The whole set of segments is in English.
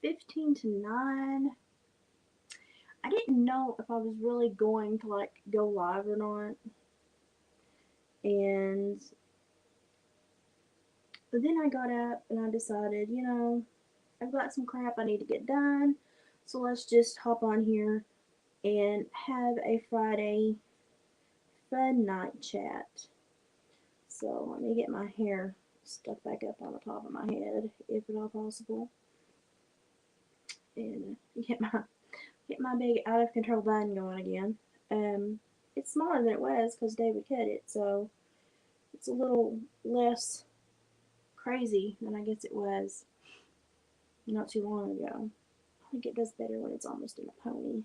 15 to 9. I didn't know if I was really going to like go live or not. And but then I got up and I decided, I've got some crap I need to get done. So let's just hop on here and have a Friday fun night chat. So let me get my hair stuck back up on the top of my head, if at all possible, and get my big out of control bun going again. Um, it's smaller than it was because David cut it, so it's a little less crazy than I guess it was not too long ago. I think it does better when it's almost in a pony.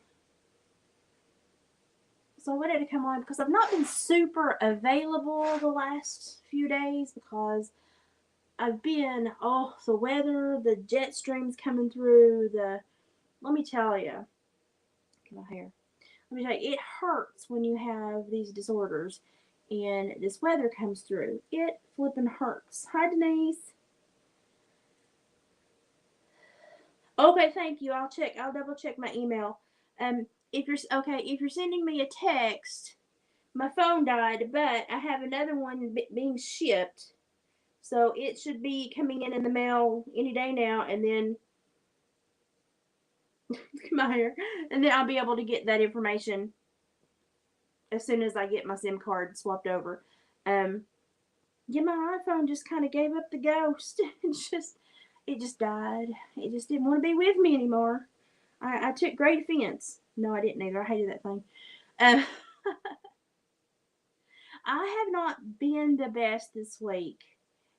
So I wanted to come on because I've not been super available the last few days because I've been, the weather, the jet streams coming through, let me tell you, get my hair. Let me tell you, it hurts when you have these disorders and this weather comes through. It flipping hurts. Hi, Denise. Okay, thank you. I'll double check my email. If you're sending me a text, my phone died, but I have another one being shipped. So it should be coming in the mail any day now, and then my hair, and then I'll be able to get that information as soon as I get my SIM card swapped over. Um, yeah, my iPhone just kind of gave up the ghost. It just died. It just didn't want to be with me anymore. I took great offense. No, I didn't either. I hated that thing. Um, I have not been the best this week.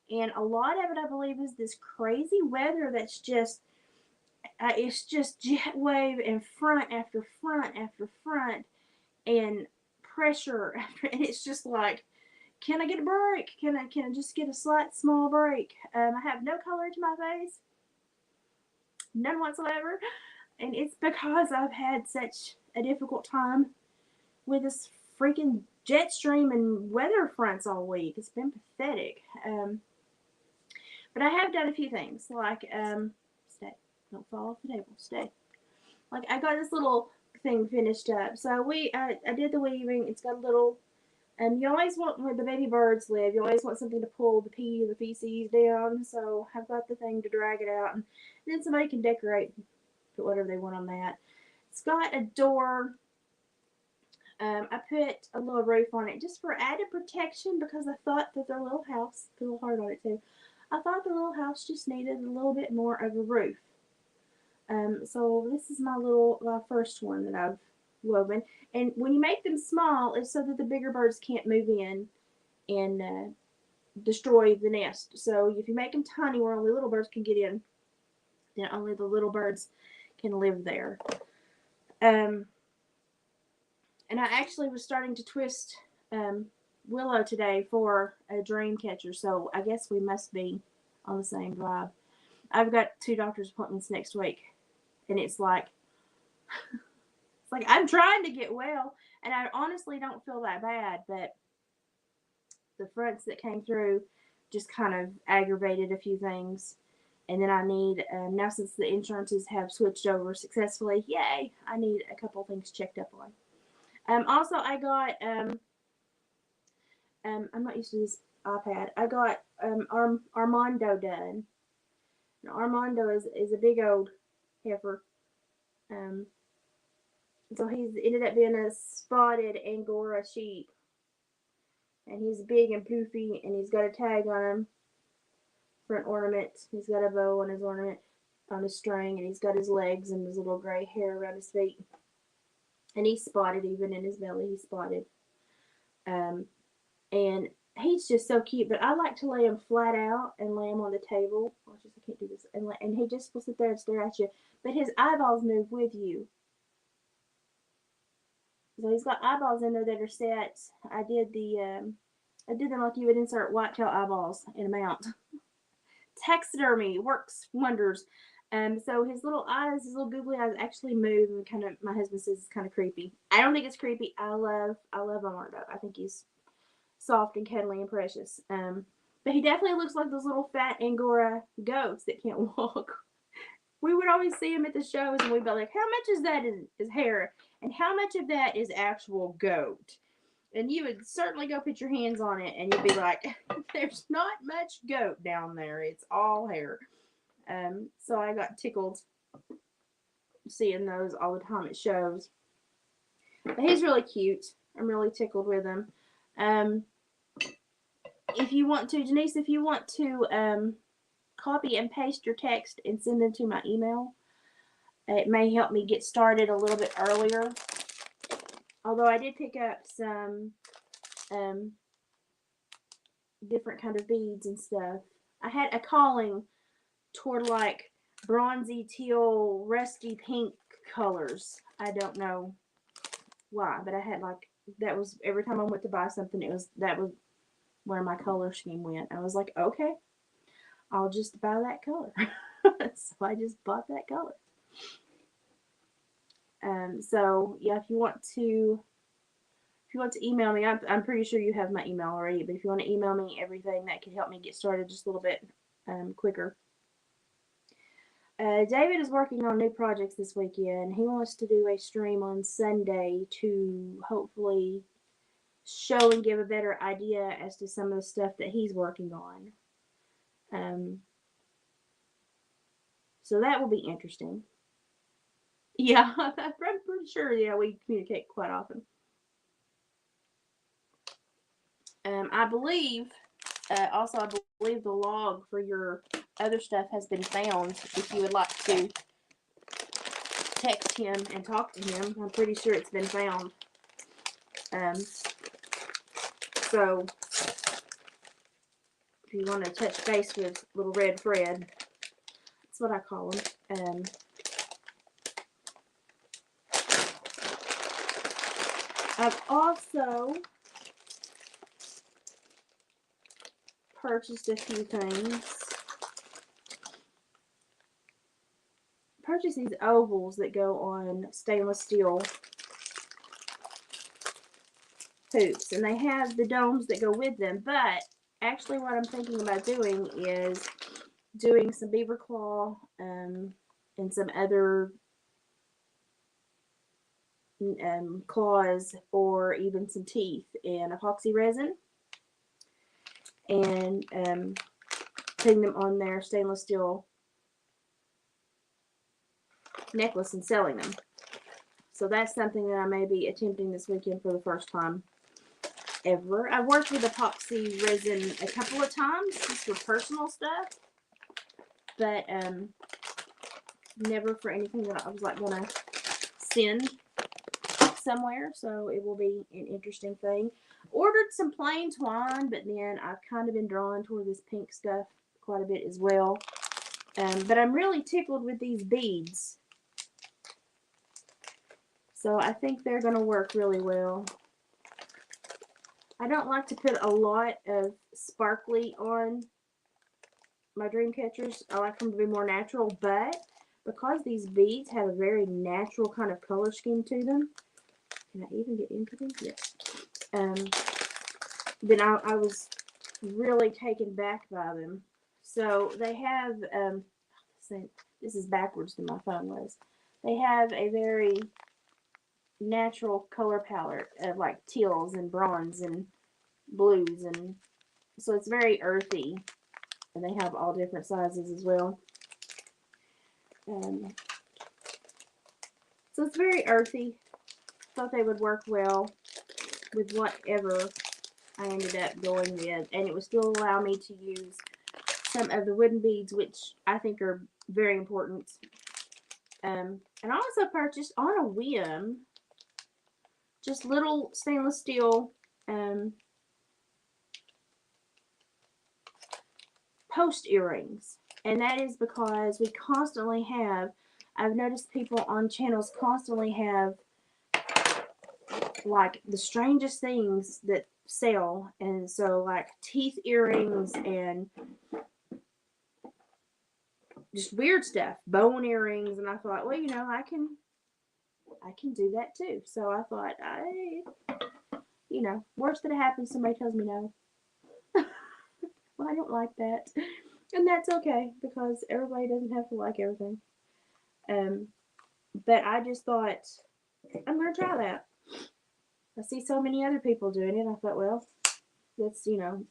And a lot of it, I believe, is this crazy weather that's it's just jet wave and front after front after front and pressure after, and it's just like, can I get a break? Can I just get a slight small break? I have no color to my face, none whatsoever, and it's because I've had such a difficult time with this freaking jet stream and weather fronts all week. It's been pathetic. But I have done a few things like stay, don't fall off the table, stay. Like I got this little thing finished up. So I did the weaving. It's got a little. You always want where the baby birds live. You always want something to pull the pee or the feces down. So I've got the thing to drag it out, and then somebody can decorate, put whatever they want on that. It's got a door. I put a little roof on it just for added protection because I thought that their little house, put a little heart on it too. I thought the little house just needed a little bit more of a roof. So this is my first one that I've woven. And when you make them small, it's so that the bigger birds can't move in and destroy the nest. So if you make them tiny where only little birds can get in, then only the little birds can live there. Um, and I actually was starting to twist Willow today for a dream catcher. So I guess we must be on the same vibe. I've got 2 doctor's appointments next week, and it's like I'm trying to get well, and I honestly don't feel that bad, but the fronts that came through just kind of aggravated a few things. And then I need, now since the insurances have switched over successfully, yay, I need a couple things checked up on. Also, I got, I'm not used to this iPad. I got Armando done. Now, Armando is a big old heifer. Um, so he's ended up being a spotted Angora sheep, and he's big and poofy, and he's got a tag on him for an ornament. He's got a bow on his ornament on his string, and he's got his legs and his little gray hair around his feet. And he's spotted, even in his belly, he's spotted. Um, and he's just so cute. But I like to lay him flat out and lay him on the table. I can't do this. And he just will sit there and stare at you. But his eyeballs move with you. So he's got eyeballs in there that are set. I did them like you would insert whitetail eyeballs in a mount. Taxidermy works wonders. So his little eyes, his little googly eyes, actually move, and kind of, my husband says it's kind of creepy. I don't think it's creepy. I love Armando. I think he's soft and cuddly and precious. But he definitely looks like those little fat Angora goats that can't walk. we would always see them at the shows, and we'd be like, how much is that is hair, and how much of that is actual goat? And you would certainly go put your hands on it, and you'd be like, there's not much goat down there. It's all hair. So I got tickled seeing those all the time at shows. But he's really cute. I'm really tickled with him. Um, if you want to, Denise, if you want to copy and paste your text and send them to my email, it may help me get started a little bit earlier. Although I did pick up some different kind of beads and stuff. I had a calling toward like bronzy teal, rusty pink colors. I don't know why, but I had like that was every time I went to buy something, that was where my color scheme went. I was like, okay, I'll just buy that color. So I just bought that color. So yeah, if you want to email me, I'm pretty sure you have my email already, but if you want to email me everything that could help me get started just a little bit quicker. David is working on new projects this weekend. He wants to do a stream on Sunday to hopefully show and give a better idea as to some of the stuff that he's working on. So that will be interesting. Yeah, I'm pretty sure, yeah, we communicate quite often. I believe the log for your other stuff has been found. If you would like to text him and talk to him, I'm pretty sure it's been found. So if you want to touch base with little Red Fred, that's what I call him. I've also purchased a few things. Purchased these ovals that go on stainless steel hoops, and they have the domes that go with them. But actually, what I'm thinking about doing is doing some beaver claw and some other claws, or even some teeth in epoxy resin, and putting them on their stainless steel necklace and selling them. So that's something that I may be attempting this weekend for the first time ever. I've worked with epoxy resin a couple of times just for personal stuff, but never for anything that I was like gonna send somewhere. So it will be an interesting thing. Ordered some plain twine, but then I've kind of been drawn toward this pink stuff quite a bit as well. But I'm really tickled with these beads. So I think they're going to work really well. I don't like to put a lot of sparkly on my dream catchers. I like them to be more natural, but because these beads have a very natural kind of color scheme to them, can I even get into them? Yes. Then I was really taken back by them. So they have, this is backwards than my phone was. They have a very natural color palette of like teals and bronze and blues, and so it's very earthy, and they have all different sizes as well. So it's very earthy. Thought they would work well with whatever I ended up going with, and it would still allow me to use some of the wooden beads, which I think are very important. And I also purchased on a whim just little stainless steel post earrings, and that is because we constantly have, I've noticed people on channels constantly have like the strangest things that sell, and so like teeth earrings and just weird stuff, bone earrings, and I thought, well, I can do that too. So I thought, worst that happens, somebody tells me no. Well, I don't like that, and that's okay because everybody doesn't have to like everything. But I just thought, I'm going to try that. I see so many other people doing it. I thought, well, that's,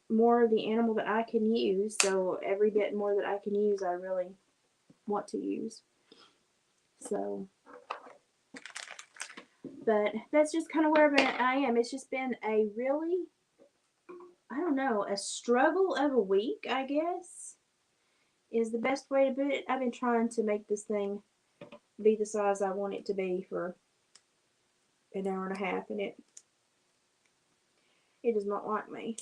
more of the animal that I can use. So every bit more that I can use, I really want to use. So, but that's just kind of where I am. It's just been a really, I don't know, a struggle of a week, I guess, is the best way to put it. I've been trying to make this thing be the size I want it to be for an hour and a half, and it does not like me.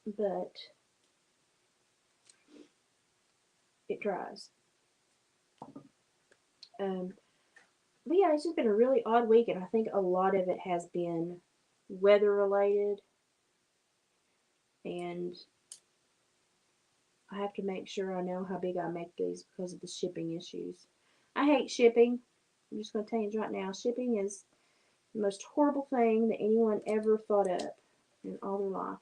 But it tries. But yeah, it's just been a really odd week, and I think a lot of it has been weather related, and I have to make sure I know how big I make these because of the shipping issues. I hate shipping. I'm just going to tell you right now, shipping is the most horrible thing that anyone ever thought up in all their life.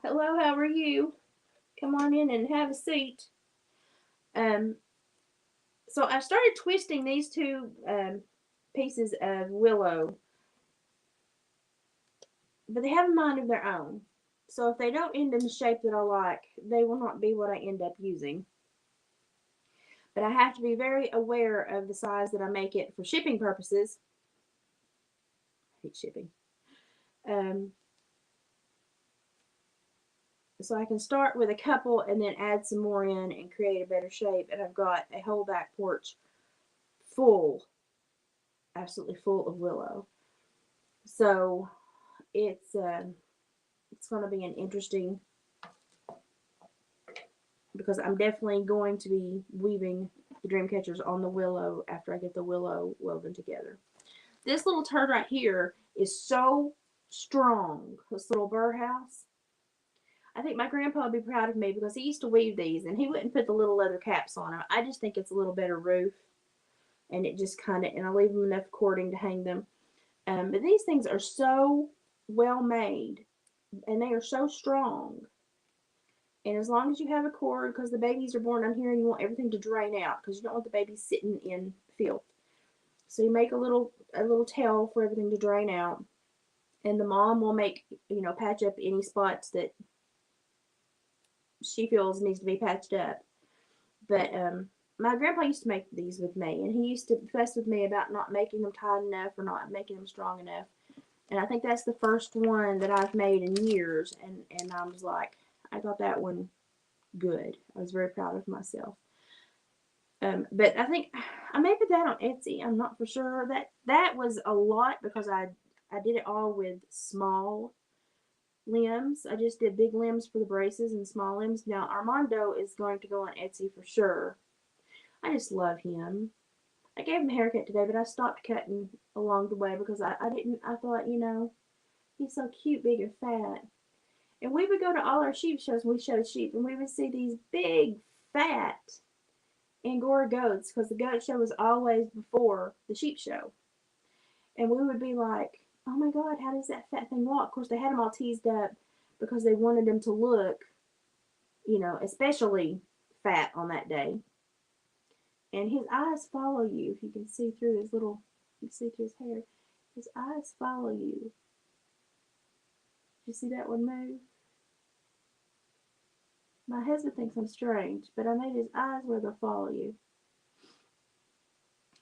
Hello, how are you? Come on in and have a seat. Um, so I started twisting these two pieces of willow, but they have a mind of their own. So if they don't end in the shape that I like, they will not be what I end up using. But I have to be very aware of the size that I make it for shipping purposes. I hate shipping. Um, so I can start with a couple and then add some more in and create a better shape. And I've got a whole back porch full, absolutely full of willow. So it's going to be an interesting, because I'm definitely going to be weaving the dream catchers on the willow after I get the willow woven together. This little turd right here is so strong. This little burr house. I think my grandpa would be proud of me because he used to weave these and he wouldn't put the little leather caps on them. I just think it's a little better roof, and it just kind of, and I leave them enough cording to hang them. But these things are so well made and they are so strong. And as long as you have a cord, because the babies are born on here and you want everything to drain out because you don't want the babies sitting in filth. So you make a little tail for everything to drain out. And the mom will make, patch up any spots that she feels needs to be patched up. But my grandpa used to make these with me, and he used to fuss with me about not making them tight enough or not making them strong enough. And I think that's the first one that I've made in years, and I was like, I got that one good. I was very proud of myself. But I think I may put that on Etsy. I'm not for sure. That was a lot because I did it all with small limbs. I just did big limbs for the braces and small limbs. Now Armando is going to go on Etsy for sure. I just love him. I gave him a haircut today, but I stopped cutting along the way because I didn't. I thought, he's so cute, big and fat. And we would go to all our sheep shows. And we showed sheep, and we would see these big, fat Angora goats because the goat show was always before the sheep show. And we would be like, oh my God, how does that fat thing walk? Of course, they had them all teased up because they wanted them to look, especially fat on that day. And his eyes follow you. If you can see through his little, you can see through his hair. His eyes follow you. Did you see that one move? My husband thinks I'm strange, but I made his eyes where they'll follow you.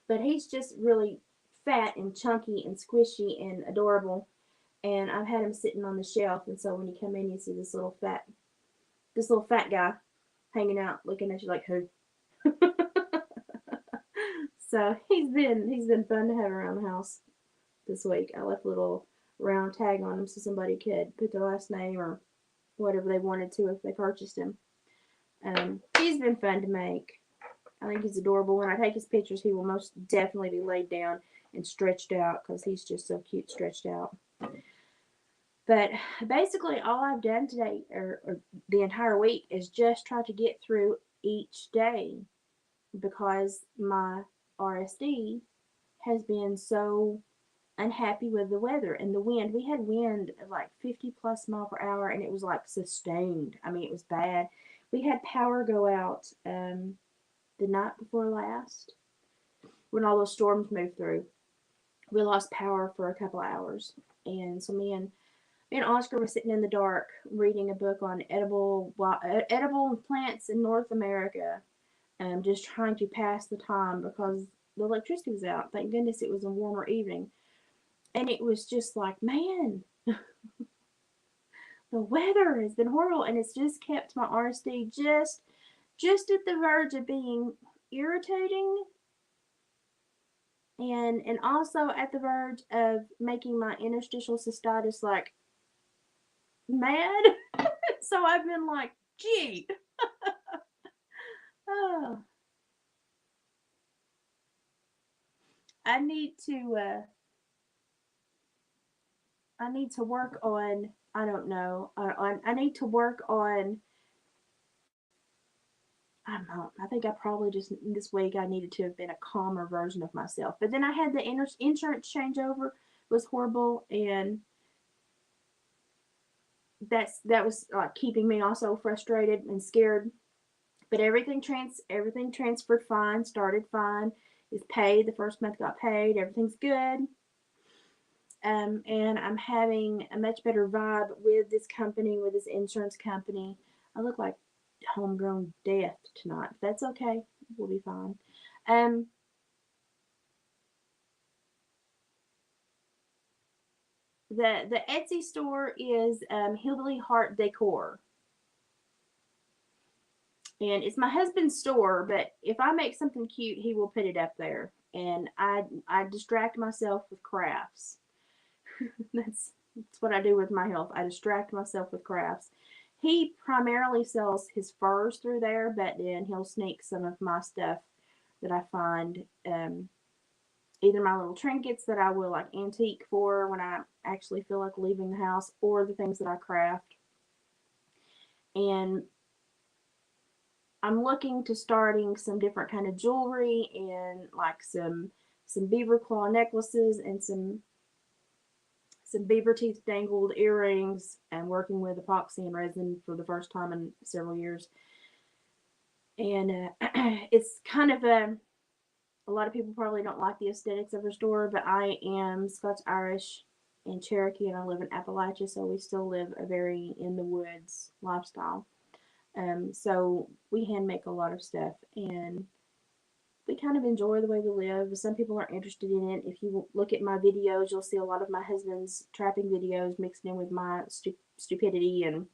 But he's just really fat and chunky and squishy and adorable. And I've had him sitting on the shelf, and so when you come in, you see this little fat guy hanging out, looking at you like who. So he's been fun to have around the house this week. I left a little round tag on him so somebody could put their last name or whatever they wanted to if they purchased him. He's been fun to make. I think he's adorable. When I take his pictures, he will most definitely be laid down and stretched out because he's just so cute stretched out. But basically, all I've done today, or the entire week, is just try to get through each day because my RSD has been so unhappy with the weather and the wind. We had wind of like 50 plus mile per hour, and it was like sustained. I mean, it was bad. We had power go out the night before last when all those storms moved through. We lost power for a couple of hours, and so me and Oscar were sitting in the dark reading a book on edible plants in North America, just trying to pass the time because the electricity was out. Thank goodness it was a warmer evening, and it was just like, man, the weather has been horrible, and it's just kept my RSD just at the verge of being irritating, and also at the verge of making my interstitial cystitis like mad. So I've been like, gee, oh, I need to I need to work on, I don't know, I need to work on, I don't know, I think I probably just this week I needed to have been a calmer version of myself. But then I had the insurance changeover was horrible, and that was keeping me also frustrated and scared. But everything transferred fine, started fine, is paid. The first month got paid. Everything's good. And I'm having a much better vibe with this company, with this insurance company. I look like homegrown death tonight. But that's okay. We'll be fine. Um, the Etsy store is Hillbilly Heart Decor, and it's my husband's store. But if I make something cute, he will put it up there, and I distract myself with crafts. That's what I do with my health. I distract myself with crafts. He primarily sells his furs through there, but then he'll sneak some of my stuff that I find, either my little trinkets that I will like antique for when I actually feel like leaving the house, or the things that I craft. And I'm looking to starting some different kind of jewelry, and like some beaver claw necklaces, and some beaver teeth dangled earrings, and working with epoxy and resin for the first time in several years. And it's kind of a lot of people probably don't like the aesthetics of her store, but I am Scotch Irish and Cherokee, and I live in Appalachia, so we still live a very in the woods lifestyle. So we hand make a lot of stuff, and we kind of enjoy the way we live. Some people are interested in it. If you look at my videos, you'll see a lot of my husband's trapping videos mixed in with my stupidity and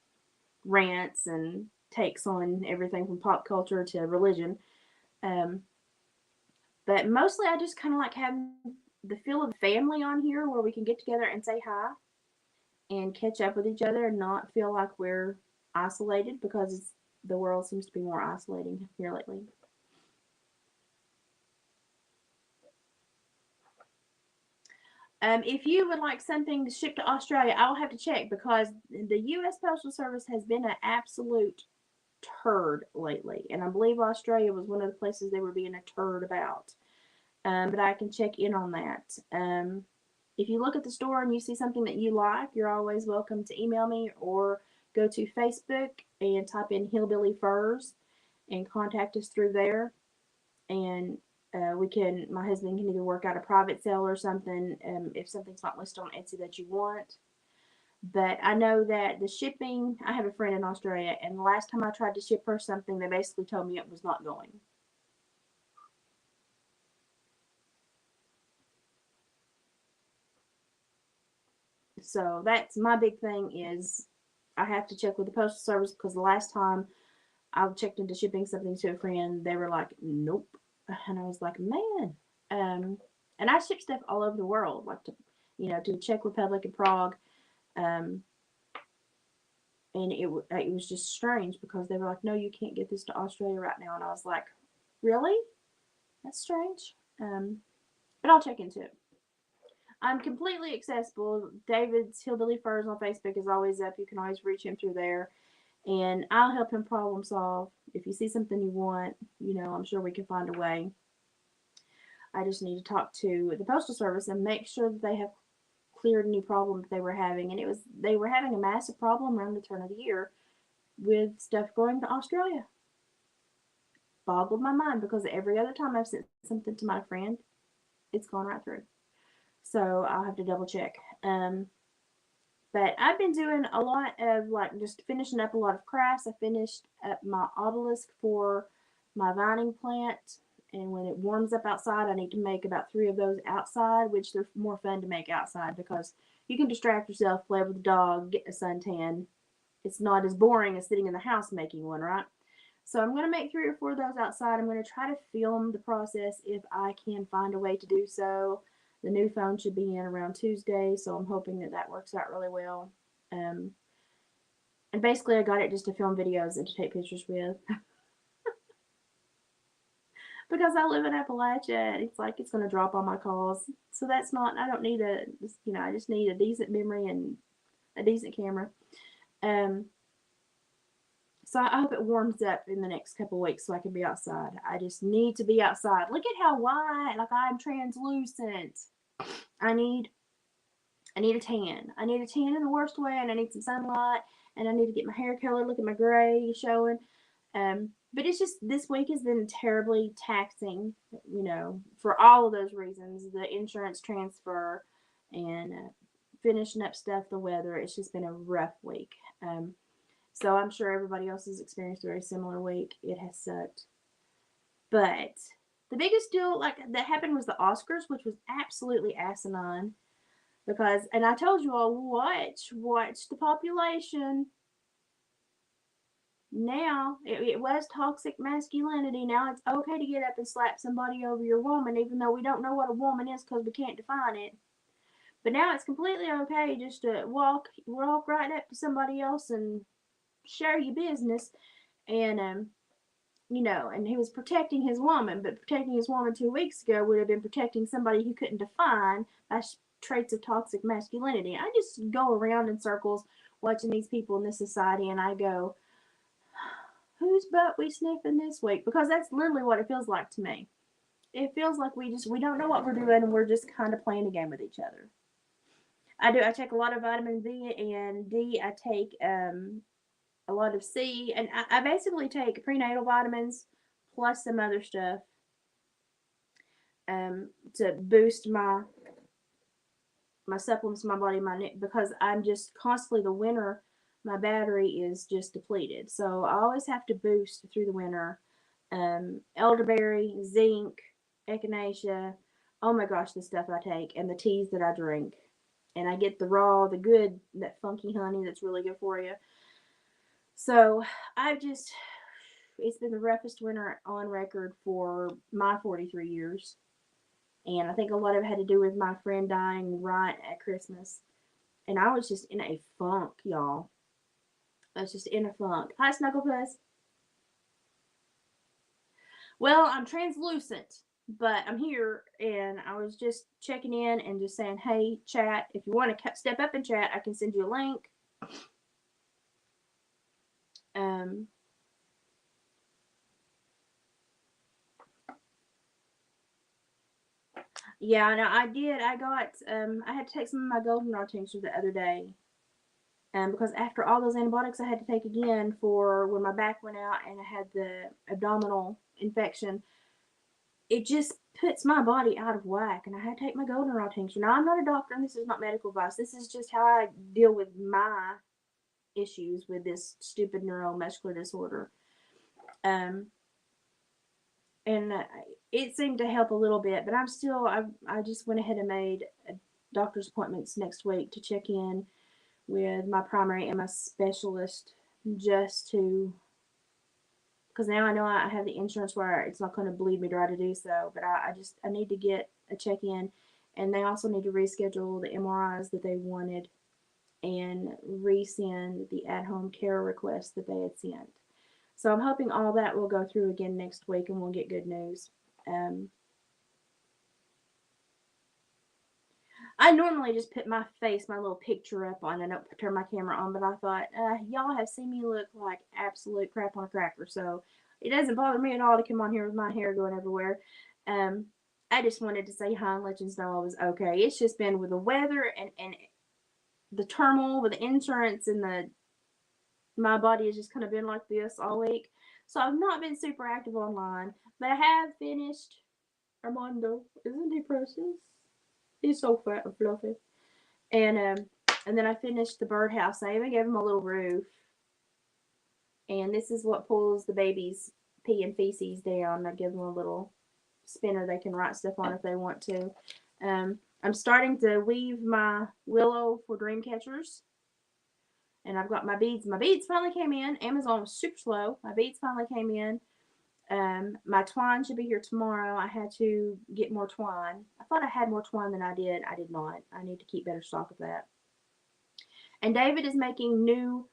rants and takes on everything from pop culture to religion. Um, but mostly, I just kind of like having the feel of family on here, where we can get together and say hi and catch up with each other, and not feel like we're isolated, because the world seems to be more isolating here lately. If you would like something to ship to Australia, I'll have to check, because the U.S. Postal Service has been an absolute turd lately, and I believe Australia was one of the places they were being a turd about. But I can check in on that. If you look at the store and you see something that you like, you're always welcome to email me, or go to Facebook and type in Hillbilly Furs and contact us through there. And my husband can either work out a private sale or something, if something's not listed on Etsy that you want. But I know that the shipping, I have a friend in Australia, and the last time I tried to ship her something, they basically told me it was not going. So that's my big thing, is I have to check with the postal service, because the last time I checked into shipping something to a friend, they were like, nope. And I was like, man. Um, and I ship stuff all over the world, like to the Czech Republic and Prague. Um, and it was just strange, because they were like, no, you can't get this to Australia right now. And I was like, really? That's strange. But I'll check into it. I'm completely accessible. David's Hillbilly Furs on Facebook is always up. You can always reach him through there, and I'll help him problem solve. If you see something you want, I'm sure we can find a way. I just need to talk to the Postal Service and make sure that they have cleared any problem that they were having. And they were having a massive problem around the turn of the year with stuff going to Australia. Boggled my mind because every other time I've sent something to my friend, it's gone right through. So I'll have to double check. But I've been doing a lot of like just finishing up a lot of crafts. I finished up my obelisk for my vining plant. And when it warms up outside, I need to make about 3 of those outside, which they're more fun to make outside because you can distract yourself, play with the dog, get a suntan. It's not as boring as sitting in the house making one, right? So I'm going to make 3 or 4 of those outside. I'm going to try to film the process if I can find a way to do so. The new phone should be in around Tuesday, so I'm hoping that that works out really well. Um, and basically, I got it just to film videos and to take pictures with. Because I live in Appalachia, and it's like it's going to drop on my calls. So that's not, I don't need I just need a decent memory and a decent camera. Um, So I hope it warms up in the next couple of weeks so I can be outside. I just need to be outside. Look at how white, like I'm translucent. I need I need a tan. I need a tan in the worst way, and I need some sunlight, and I need to get my hair colored. Look at my gray showing. But it's just this week has been terribly taxing, for all of those reasons. The insurance transfer and finishing up stuff, the weather. It's just been a rough week. So I'm sure everybody else has experienced a very similar week. It has sucked. But the biggest deal like that happened was the Oscars, which was absolutely asinine. Because and I told you all, watch the population. Now it was toxic masculinity. Now it's okay to get up and slap somebody over your woman, even though we don't know what a woman is because we can't define it. But now it's completely okay just to walk right up to somebody else and share your business. And and he was protecting his woman, but protecting his woman 2 weeks ago would have been protecting somebody he couldn't define by traits of toxic masculinity. I just go around in circles watching these people in this society, and I go, whose butt we sniffing this week? Because that's literally what it feels like to me. It feels like we don't know what we're doing, and we're just kind of playing a game with each other. I take a lot of vitamin B and D. I take a lot of C, and I basically take prenatal vitamins plus some other stuff to boost my supplements, my body, because I'm just constantly the winter. My battery is just depleted, so I always have to boost through the winter. Elderberry, zinc, echinacea. Oh my gosh, the stuff I take and the teas that I drink, and I get the raw, the good, that funky honey that's really good for you. So it's been the roughest winter on record for my 43 years. And I think a lot of it had to do with my friend dying right at Christmas. And I was just in a funk, y'all. I was just in a funk. Hi, Snugglepuss. Well, I'm translucent, but I'm here and I was just checking in and just saying, hey, chat, if you want to step up and chat, I can send you a link. Um, Yeah, no, I did. I had to take some of my goldenrod tincture the other day. Because after all those antibiotics I had to take again for when my back went out and I had the abdominal infection, it just puts my body out of whack. And I had to take my goldenrod tincture. Now, I'm not a doctor and this is not medical advice. This is just how I deal with my issues with this stupid neuromuscular disorder. Um, and it seemed to help a little bit, but I just went ahead and made doctor's appointments next week to check in with my primary and my specialist just to because now I know I have the insurance where it's not going to bleed me dry to do so, but I need to get a check in, and they also need to reschedule the MRIs that they wanted and resend the at home care request that they had sent. So I'm hoping all that will go through again next week and we'll get good news. Um, I normally just put my face, my little picture up on, and don't turn my camera on, but I thought, y'all have seen me look like absolute crap on a cracker, so it doesn't bother me at all to come on here with my hair going everywhere. Um, I just wanted to say hi and let you know I was okay. It's just been with the weather and the turmoil with the insurance and my body has just kind of been like this all week. So I've not been super active online, but I have finished Armando. Isn't he precious? He's so fat and fluffy. And then I finished the birdhouse. I even gave him a little roof. And this is what pulls the baby's pee and feces down. I give them a little spinner they can write stuff on if they want to. I'm starting to weave my willow for dream catchers. And I've got my beads. My beads finally came in. Amazon was super slow. My beads finally came in. My twine should be here tomorrow. I had to get more twine. I thought I had more twine than I did. I did not. I need to keep better stock of that. And David is making new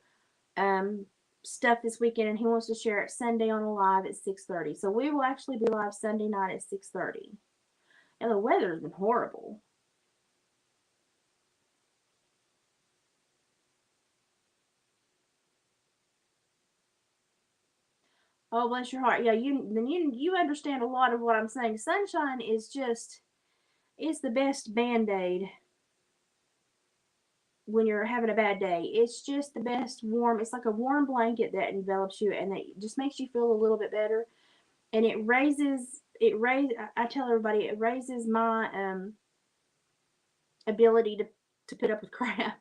stuff this weekend, and he wants to share it Sunday on a live at 6:30. So we will actually be live Sunday night at 6:30. And the weather has been horrible. Oh, bless your heart. Yeah, you understand a lot of what I'm saying. Sunshine is just it's the best band-aid when you're having a bad day. It's just the best warm. It's like a warm blanket that envelops you and that just makes you feel a little bit better. And I tell everybody it raises my ability to put up with crap.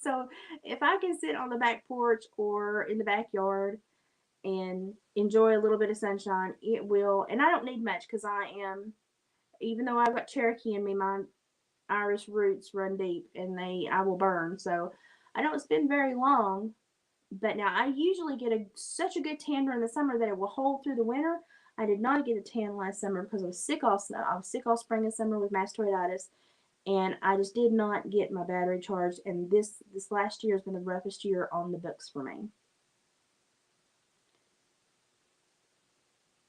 So if I can sit on the back porch or in the backyard and enjoy a little bit of sunshine, it will. And I don't need much because even though I've got Cherokee in me, my Irish roots run deep and I will burn. So I don't spend very long. But now I usually get such a good tan during the summer that it will hold through the winter. I did not get a tan last summer because I was sick all spring and summer with mastoiditis, and I just did not get my battery charged. And this last year has been the roughest year on the books for me.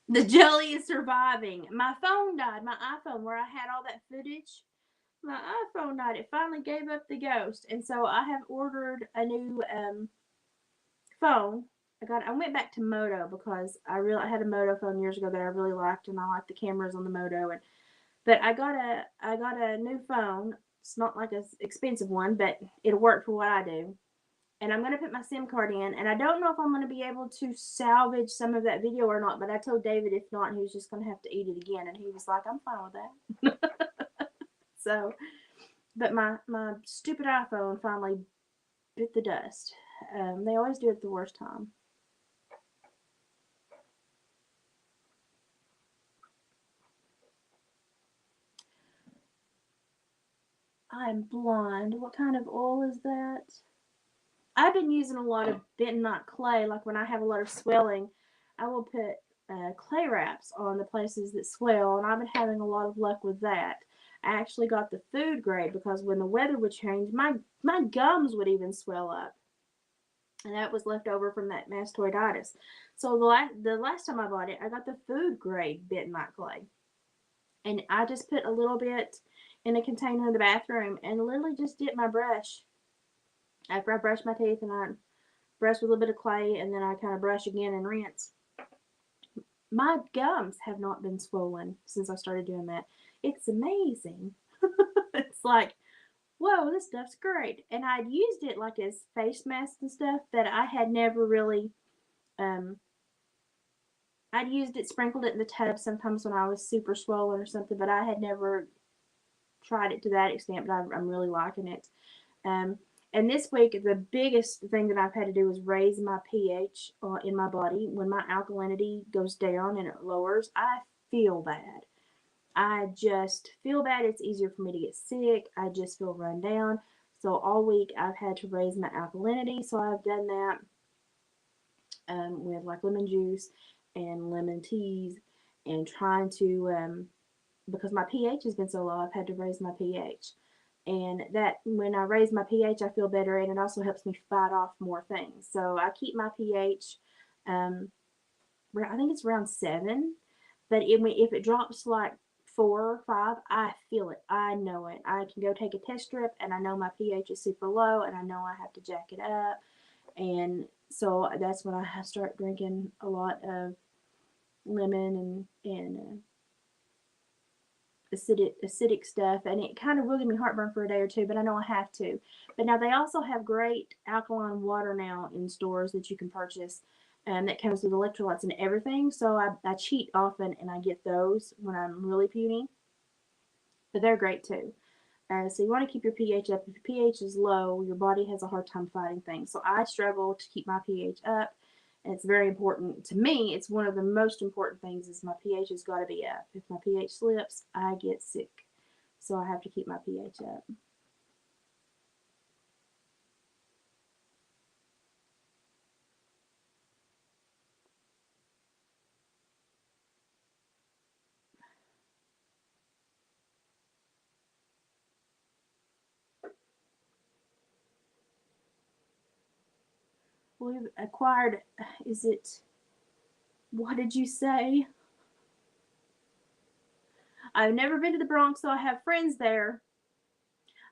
The jelly is surviving. My phone died. My iPhone, where I had all that footage, my iPhone died. It finally gave up the ghost, and so I have ordered a new phone. I went back to Moto because I had a Moto phone years ago that I really liked, and I liked the cameras on the Moto. But I got a new phone. It's not like an expensive one, but it'll work for what I do. And I'm gonna put my SIM card in, and I don't know if I'm gonna be able to salvage some of that video or not. But I told David if not, he was just gonna have to eat it again, and he was like, "I'm fine with that." So, but my stupid iPhone finally bit the dust. They always do it at the worst time. I'm blind. What kind of oil is that? I've been using a lot of bentonite clay. Like when I have a lot of swelling, I will put clay wraps on the places that swell, and I've been having a lot of luck with that. I actually got the food grade because when the weather would change, my gums would even swell up, and that was left over from that mastoiditis. So the last time I bought it, I got the food grade bentonite clay, and I just put a little bit in a container in the bathroom and literally just dip my brush after I brush my teeth, and I brush with a little bit of clay, and then I kind of brush again and rinse. My gums have not been swollen since I started doing that. It's amazing. It's like, whoa, this stuff's great. And I'd used it like as face masks and stuff that I had never really um I'd used it, sprinkled it in the tub sometimes when I was super swollen or something, but I had never tried it to that extent, but I'm really liking it. Um, and this week, the biggest thing that I've had to do is raise my pH in my body. When my alkalinity goes down and it lowers, I feel bad. I just feel bad. It's easier for me to get sick. I just feel run down. So all week I've had to raise my alkalinity. So I've done that with like lemon juice and lemon teas and trying to because my pH has been so low, I've had to raise my pH. And that when I raise my pH, I feel better, and it also helps me fight off more things. So I keep my pH, um, I think it's around 7, but if it drops like 4 or 5, I feel it. I know it. I can go take a test strip, and I know my pH is super low, and I know I have to jack it up. And so that's when I start drinking a lot of lemon and acidic stuff, and it kind of will give me heartburn for a day or two, but I know I have to. But now they also have great alkaline water now in stores that you can purchase, that comes with electrolytes and everything. So I cheat often and I get those when I'm really puny, but they're great too. So you want to keep your pH up. If your pH is low, your body has a hard time fighting things. So I struggle to keep my pH up, and it's very important to me. It's one of the most important things is my pH has got to be up. If my pH slips, I get sick. So I have to keep my pH up. We've acquired, is it, what did you say? I've never been to the Bronx, so I have friends there.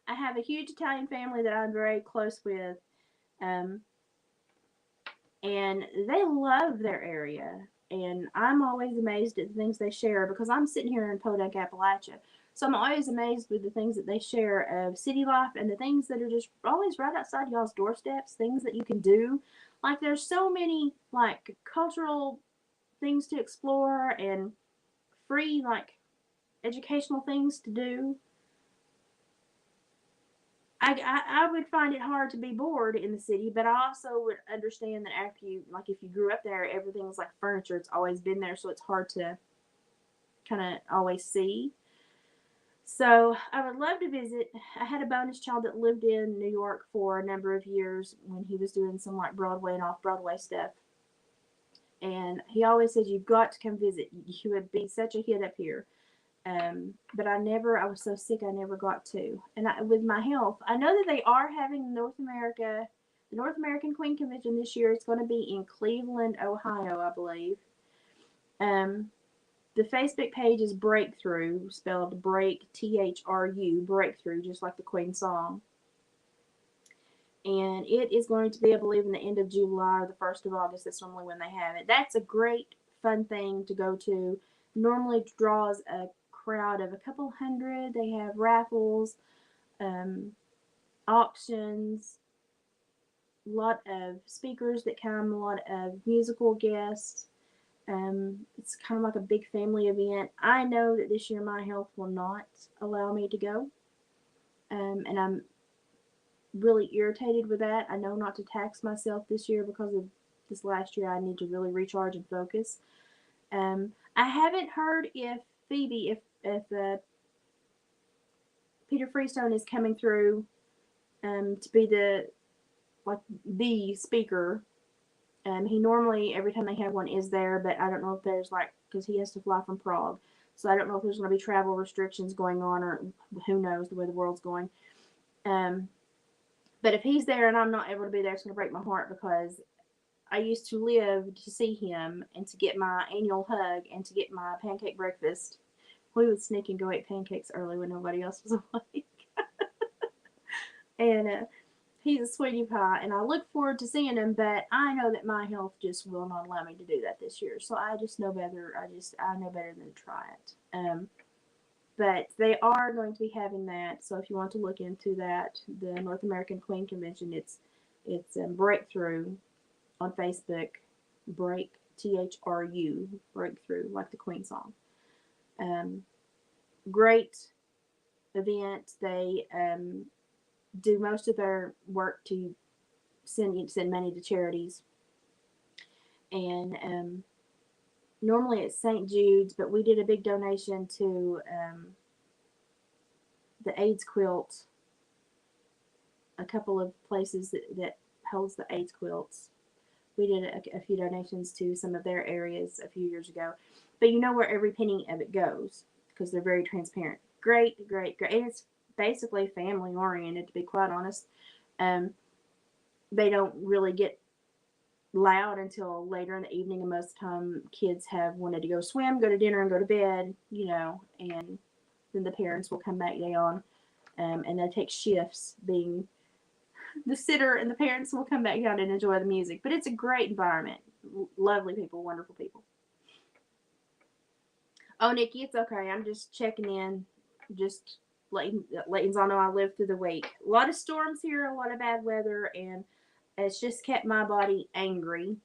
I have a huge Italian family that I'm very close with, um, and they love their area. And I'm always amazed at the things they share because I'm sitting here in Podunk, Appalachia. So I'm always amazed with the things that they share of city life and the things that are just always right outside y'all's doorsteps, things that you can do. Like there's so many like cultural things to explore and free like educational things to do. I would find it hard to be bored in the city, but I also would understand that after you, like, if you grew up there, everything's like furniture. It's always been there, so it's hard to kind of always see. So I would love to visit. I had a bonus child that lived in New York for a number of years when he was doing some like Broadway and off Broadway stuff. And he always said, "You've got to come visit. You would be such a hit up here." But I was so sick, I never got to. And with my health, I know that they are having the North American Queen Convention this year. It's going to be in Cleveland, Ohio, I believe. Um, the Facebook page is Breakthrough, spelled Thru, Breakthrough, just like the Queen song. And it is going to be, I believe, in the end of July or the 1st of August. That's normally when they have it. That's a great, fun thing to go to. Normally draws a crowd of a couple hundred. They have raffles, um, auctions, a lot of speakers that come, a lot of musical guests. It's kind of like a big family event. I know that this year my health will not allow me to go, and I'm really irritated with that. I know not to tax myself this year because of this last year. I need to really recharge and focus. I haven't heard if Phoebe, if Peter Freestone is coming through to be the speaker. He normally every time they have one is there, but I don't know if there's like because he has to fly from Prague, so I don't know if there's going to be travel restrictions going on or who knows the way the world's going. Um, but if he's there and I'm not able to be there, it's going to break my heart because I used to live to see him and to get my annual hug and to get my pancake breakfast. We would sneak and go eat pancakes early when nobody else was awake. And he's a sweetie pie, and I look forward to seeing him, but I know that my health just will not allow me to do that this year. So I just know better. I know better than to try it. But they are going to be having that. So if you want to look into that, the North American Queen Convention, it's Breakthrough on Facebook. Thru, Breakthrough, like the Queen song. Um, Great event. They do most of their work to send money to charities, and normally it's St. Jude's, but we did a big donation to the AIDS quilt. A couple of places that holds the AIDS quilts. We did a few donations to some of their areas a few years ago, but you know where every penny of it goes because they're very transparent. Great, great, great, and it's basically family oriented. To be quite honest, um, they don't really get loud until later in the evening, and most of the time kids have wanted to go swim, go to dinner, and go to bed, and then the parents will come back down, and they take shifts being the sitter, and the parents will come back down and enjoy the music. But it's a great environment, lovely people, wonderful people. Oh, Nikki, it's okay. I'm just checking in. Just letting y'all know I lived through the week. A lot of storms here, a lot of bad weather, and it's just kept my body angry.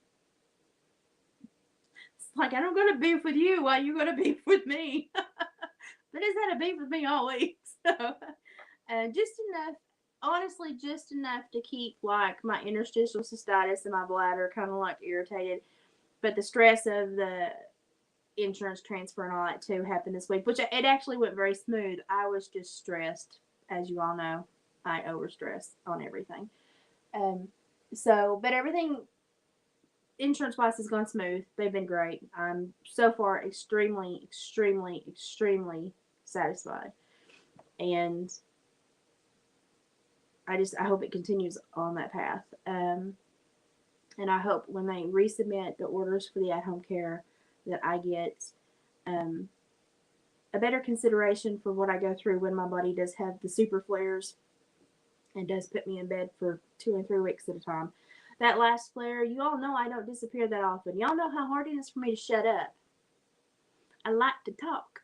It's like I don't go to beef with you. Why you go to beef with me? But it's had a beef with me all week. So, just enough. Honestly, just enough to keep like my interstitial cystitis and my bladder kind of like irritated. But the stress of the insurance transfer and all that too happened this week, which it actually went very smooth. I was just stressed, as you all know. I overstress on everything. Um, but everything insurance wise has gone smooth. They've been great. I'm so far extremely, extremely, extremely satisfied, and I hope it continues on that path. And I hope when they resubmit the orders for the at home care that I get um, a better consideration for what I go through when my body does have the super flares and does put me in bed for 2 and 3 weeks at a time. That last flare, you all know I don't disappear that often. Y'all know how hard it is for me to shut up. I like to talk.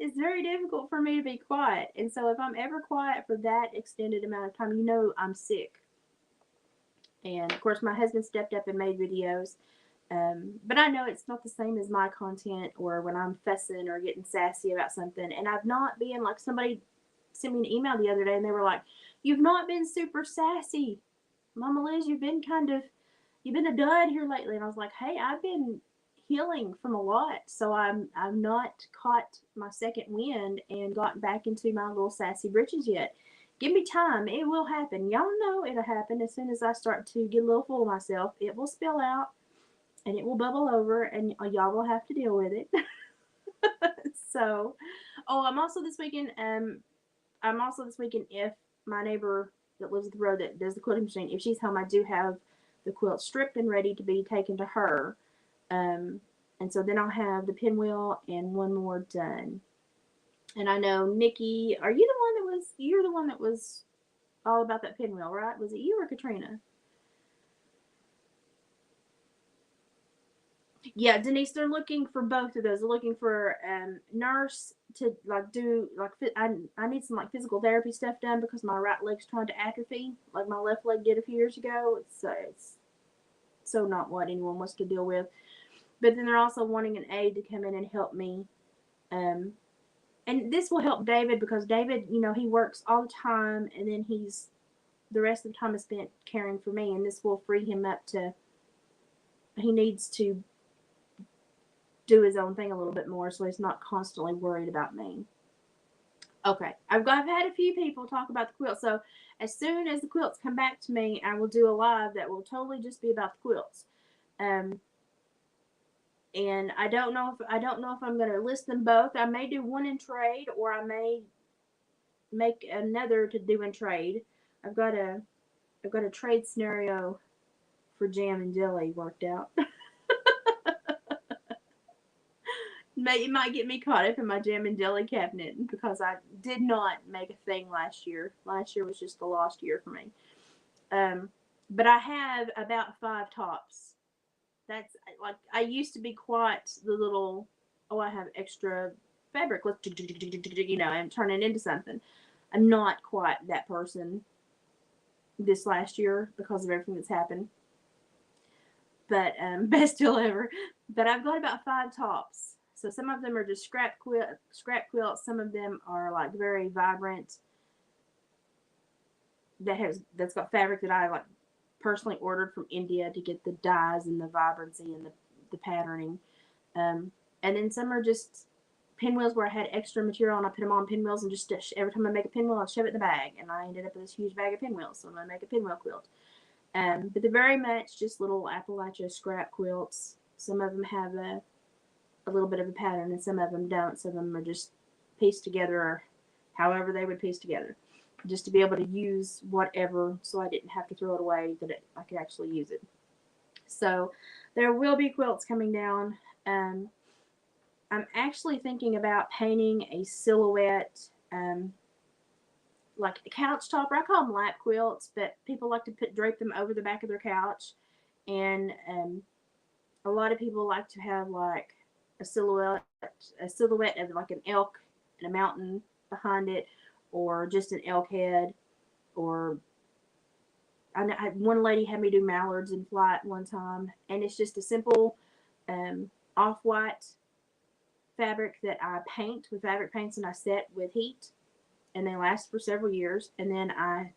It's very difficult for me to be quiet. And so if I'm ever quiet for that extended amount of time, you know I'm sick. And of course, my husband stepped up and made videos. But I know it's not the same as my content or when I'm fussing or getting sassy about something. And I've not been like somebody sent me an email the other day and they were like, "You've not been super sassy. Mama Liz, you've been a dud here lately." And I was like, "Hey, I've been healing from a lot. So I've not caught my second wind and gotten back into my little sassy britches yet. Give me time. It will happen. Y'all know it'll happen as soon as I start to get a little full of myself. It will spill out and it will bubble over and y'all will have to deal with it." So, oh, I'm also this weekend if my neighbor that lives at the road that does the quilting machine, if she's home, I do have the quilt stripped and ready to be taken to her. Um, and so then I'll have the pinwheel and one more done. And I know Nikki, you're the one that was all about that pinwheel, right? Was it you or Katrina? Yeah, Denise, they're looking for both of those. They're looking for nurse to like do like I need some like physical therapy stuff done because my right leg's trying to atrophy, like my left leg did a few years ago. It's so not what anyone wants to deal with. But then they're also wanting an aide to come in and help me. Um, and this will help David because David, he works all the time, and then the rest of the time is spent caring for me, and this will free him up to. He needs to do his own thing a little bit more so he's not constantly worried about me. Okay, I've had a few people talk about the quilt, so as soon as the quilts come back to me, I will do a live that will totally just be about the quilts. Um, and I don't know if I'm going to list them both. I may do one in trade, or I may make another to do in trade. I've got a I've got a trade scenario for jam and jelly worked out. It might get me caught up in my jam and jelly cabinet because I did not make a thing last year. Last year was just a lost year for me. Um, but I have about 5 tops. That's like I used to be quite the little. Oh, I have extra fabric. Let's and turn it into something. I'm not quite that person this last year because of everything that's happened. But best deal ever. But I've got about 5 tops. So some of them are just scrap quilts. Some of them are like very vibrant. That's got fabric that I like personally ordered from India to get the dyes and the vibrancy and the patterning. Um, and then some are just pinwheels where I had extra material and I put them on pinwheels and just every time I make a pinwheel, I shove it in the bag, and I ended up with this huge bag of pinwheels. So I'm gonna make a pinwheel quilt. But they're very much just little Appalachia scrap quilts. Some of them have a little bit of a pattern, and some of them don't. Some of them are just pieced together, or however they would piece together, just to be able to use whatever, so I didn't have to throw it away. I could actually use it. So there will be quilts coming down. I'm actually thinking about painting a silhouette. Like a couch topper. I call them lap quilts, but people like to drape them over the back of their couch. And a lot of people like to have like a silhouette a silhouette of like an elk and a mountain behind it, or just an elk head, or one lady had me do mallards in flight one time, and it's just a simple off-white fabric that I paint with fabric paints and I set with heat, and they last for several years. And then I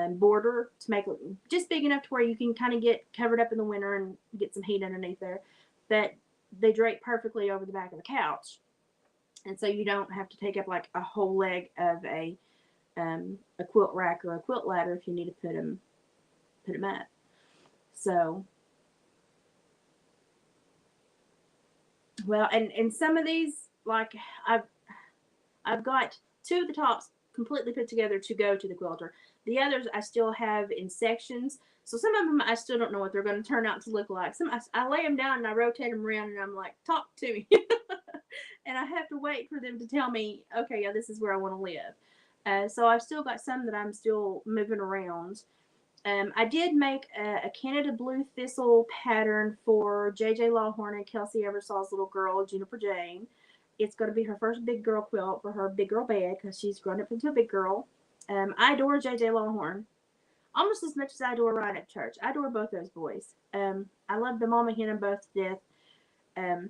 border to make it just big enough to where you can kind of get covered up in the winter and get some heat underneath there. But they drape perfectly over the back of the couch, and so you don't have to take up like a whole leg of a quilt rack or a quilt ladder if you need to put them up. So, well, and some of these, like I've got two of the tops completely put together to go to the quilter. The others I still have in sections. So some of them I still don't know what they're going to turn out to look like. Some I lay them down and I rotate them around and I'm like, talk to me. And I have to wait for them to tell me, okay, yeah, this is where I want to live. So I've still got some that I'm still moving around. I did make a Canada Blue Thistle pattern for JJ Lawhorn and Kelsey Eversaw's little girl, Juniper Jane. It's going to be her first big girl quilt for her big girl bed because she's grown up into a big girl. I adore JJ Lawhorn almost as much as I adore Ryan Upchurch. I adore both those boys. I love the Mama Hen both to death.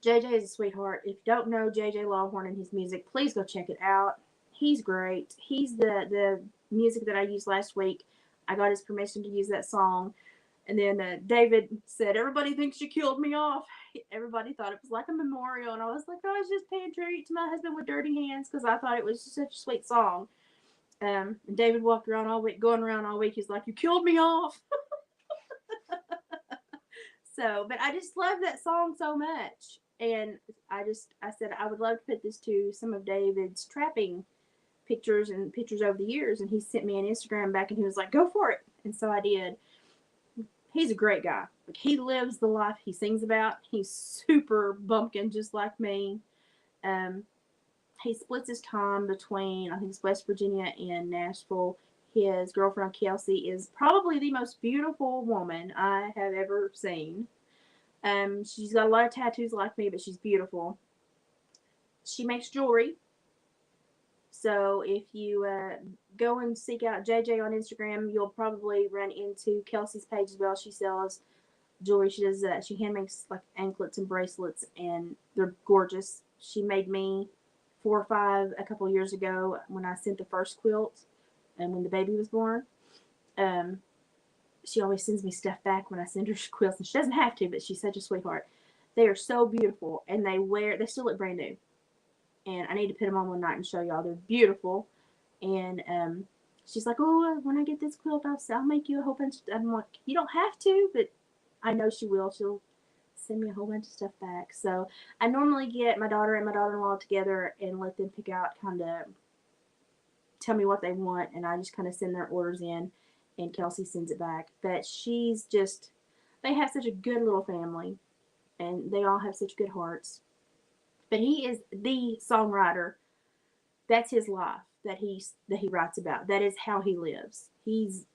JJ is a sweetheart. If you don't know JJ Lawhorn and his music, please go check it out. He's great. He's the music that I used last week. I got his permission to use that song. And then David said, everybody thinks you killed me off. Everybody thought it was like a memorial. And I was like, oh, I was just paying tribute to my husband with dirty hands because I thought it was such a sweet song. And David walked around all week, going around all week. He's like, you killed me off. So, but I just love that song so much. And I said, I would love to put this to some of David's trapping pictures and pictures over the years. And he sent me an Instagram back and he was like, go for it. And so I did. He's a great guy. Like, he lives the life he sings about. He's super bumpkin, just like me. He splits his time between, I think it's West Virginia and Nashville. His girlfriend, Kelsey, is probably the most beautiful woman I have ever seen. She's got a lot of tattoos like me, but she's beautiful. She makes jewelry. So if you go and seek out JJ on Instagram, you'll probably run into Kelsey's page as well. She sells jewelry. She does she hand makes like anklets and bracelets, and they're gorgeous. She made me 4 or 5 a couple of years ago when I sent the first quilt, and when the baby was born. She always sends me stuff back when I send her quilts, and she doesn't have to, but she's such a sweetheart. They are so beautiful, and they still look brand new. And I need to put them on one night and show y'all. They're beautiful. And she's like, oh, when I get this quilt, I'll make you a whole bunch. I'm like, you don't have to, but I know she will. She'll send me a whole bunch of stuff back. So I normally get my daughter and my daughter-in-law together and let them pick out, kind of tell me what they want, and I just kind of send their orders in, and Kelsey sends it back. But they have such a good little family, and they all have such good hearts. But he is the songwriter. That's his life that he writes about. That is how he lives. He's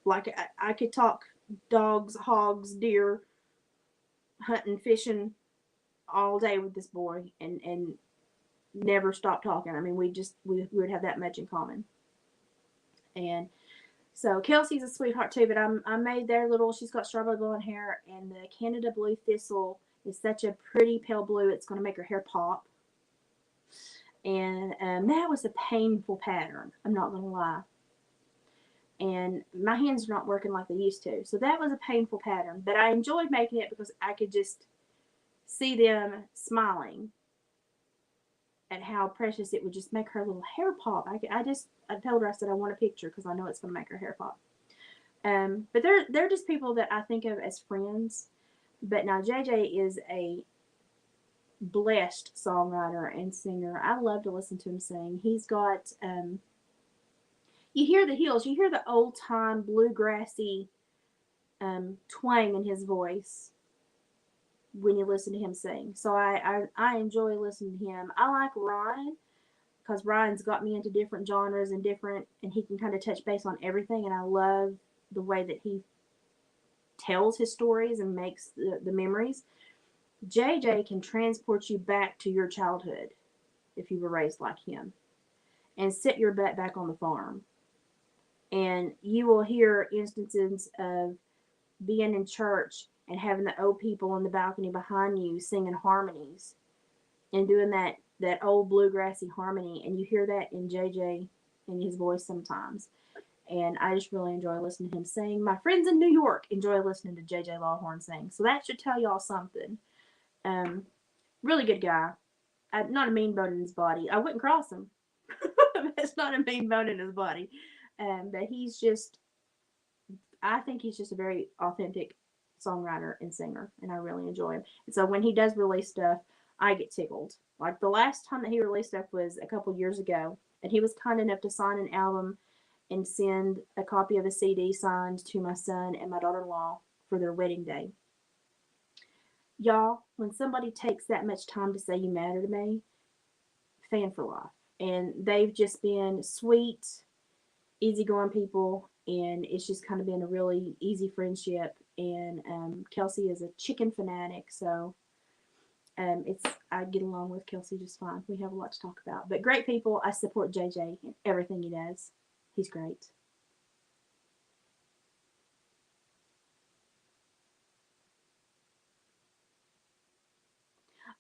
like, I could talk dogs, hogs, deer, hunting, fishing all day with this boy and never stop talking. I mean, we would have that much in common. And so Kelsey's a sweetheart too, but I made their little, she's got strawberry blonde hair, and the Canada Blue Thistle is such a pretty pale blue, it's going to make her hair pop. And that was a painful pattern, I'm not going to lie. And my hands are not working like they used to. So that was a painful pattern, but I enjoyed making it because I could just see them smiling at how precious it would just make her little hair pop. I told her, I said, I want a picture because I know it's going to make her hair pop. But they're just people that I think of as friends. But now JJ is a blessed songwriter and singer. I love to listen to him sing. He's got, you hear the hills, you hear the old time bluegrassy twang in his voice when you listen to him sing. So I enjoy listening to him. I like Ryan because Ryan's got me into different genres and he can kind of touch base on everything, and I love the way that he tells his stories and makes the memories. JJ can transport you back to your childhood if you were raised like him and sit your butt back on the farm. And you will hear instances of being in church and having the old people on the balcony behind you singing harmonies and doing that old bluegrassy harmony, and you hear that in JJ in his voice sometimes. And I just really enjoy listening to him sing. My friends in New York enjoy listening to JJ Lawhorn sing, so that should tell y'all something. Um, really good guy. Not a mean bone in his body. I wouldn't cross him. That's not a mean bone in his body. But he's just, I think he's just a very authentic songwriter and singer, and I really enjoy him. And so when he does release stuff, I get tickled. Like the last time that he released stuff was a couple years ago, and he was kind enough to sign an album and send a copy of a CD signed to my son and my daughter-in-law for their wedding day. Y'all, when somebody takes that much time to say you matter to me, fan for life. And they've just been sweet, easygoing people, and it's just kind of been a really easy friendship. And Kelsey is a chicken fanatic, so it's I get along with Kelsey just fine. We have a lot to talk about, but great people. I support JJ in everything he does. He's great.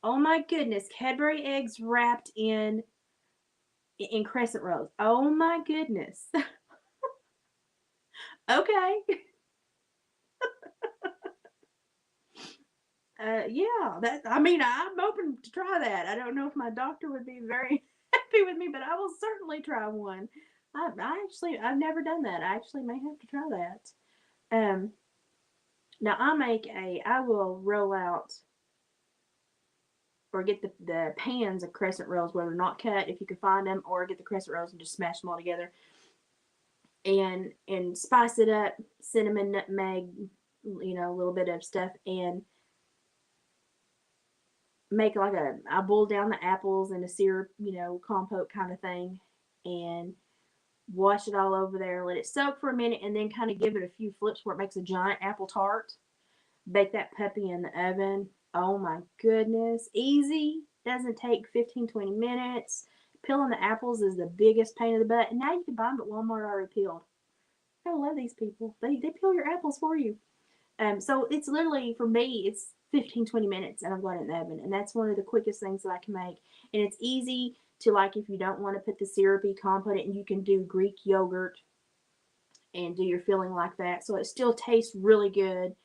Oh my goodness, Cadbury eggs wrapped in crescent rolls. Oh my goodness. Okay. Yeah, that I mean, I'm open to try that. I don't know if my doctor would be very happy with me, but I will certainly try one. I've never done that. I actually may have to try that. Um, Now I will roll out or get the pans of crescent rolls where they're not cut if you can find them, or get the crescent rolls and just smash them all together and spice it up, cinnamon, nutmeg, a little bit of stuff, and make like I boil down the apples in a syrup, compote kind of thing, and wash it all over there, let it soak for a minute, and then kind of give it a few flips where it makes a giant apple tart. Bake that puppy in the oven. Oh my goodness. Easy. Doesn't take 15-20 minutes. Peeling the apples is the biggest pain in the butt. And now you can buy them at Walmart already peeled. I love these people. They peel your apples for you. So it's literally, for me, it's 15-20 minutes and I've got it in the oven. And that's one of the quickest things that I can make. And it's easy to, like, if you don't want to put the syrupy compote in, you can do Greek yogurt and do your filling like that. So it still tastes really good,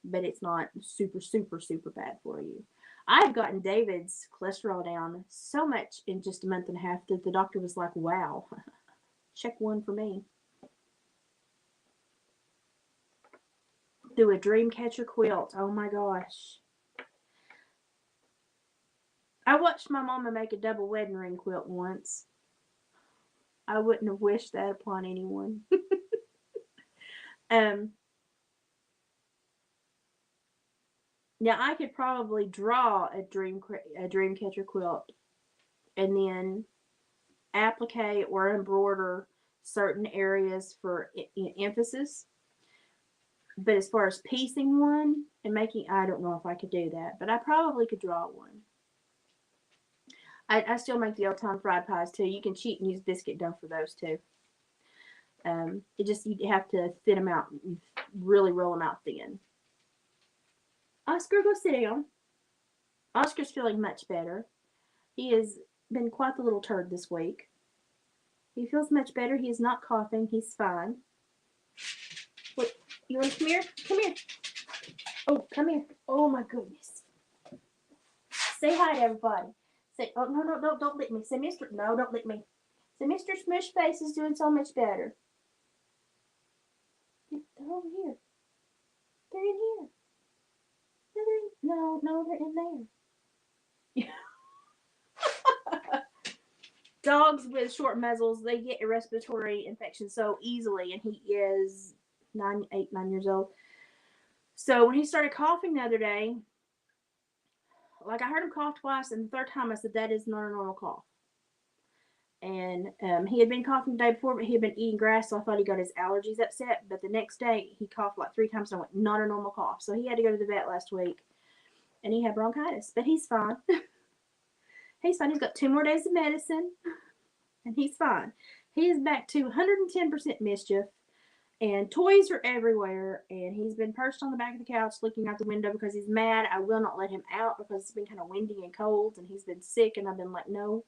but it's not super, super, super bad for you. I've gotten David's cholesterol down so much in just a month and a half that the doctor was like, wow, check one for me. Through a Dreamcatcher quilt. Oh my gosh. I watched my mama make a double wedding ring quilt once. I wouldn't have wished that upon anyone. um, Now I could probably draw a Dreamcatcher quilt and then applique or embroider certain areas for emphasis. But as far as piecing one and making, I don't know if I could do that, but I probably could draw one. I still make the old time fried pies too. You can cheat and use biscuit dough for those too. It just, you have to thin them out, really roll them out thin. Oscar, go sit down. Oscar's feeling much better. He has been quite the little turd this week. He feels much better. He is not coughing. He's fine. Wait, you want to come here? Come here. Oh, come here. Oh my goodness. Say hi to everybody. Say, oh no, no, no, don't lick me. Say, Mr. No, don't lick me. Say, Mr. Smush Face is doing so much better. They're over here. They're in here. No, they're in there. Dogs with short muzzles, they get a respiratory infection so easily, and he is 9 years old. So when he started coughing the other day, like I heard him cough twice, and the third time I said, that is not a normal cough. And he had been coughing the day before, but he had been eating grass, so I thought he got his allergies upset. But the next day, he coughed like 3 times, and I went, not a normal cough. So he had to go to the vet last week. and he had bronchitis, but he's fine. He's fine. He's got 2 more days of medicine, and he's fine. He is back to 110% mischief, and toys are everywhere, and he's been perched on the back of the couch looking out the window because he's mad. I will not let him out because it's been kind of windy and cold, and he's been sick, and I've been like, no.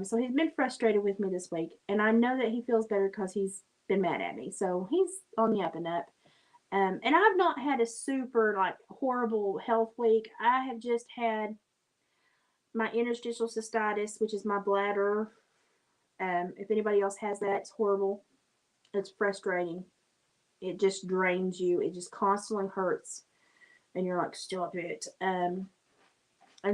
So he's been frustrated with me this week, and I know that he feels better because he's been mad at me. So he's on the up and up. And I've not had a super like horrible health week. I have just had my interstitial cystitis, which is my bladder. If anybody else has that, it's horrible. It's frustrating. It just drains you. It just constantly hurts, and you're like, stop it. And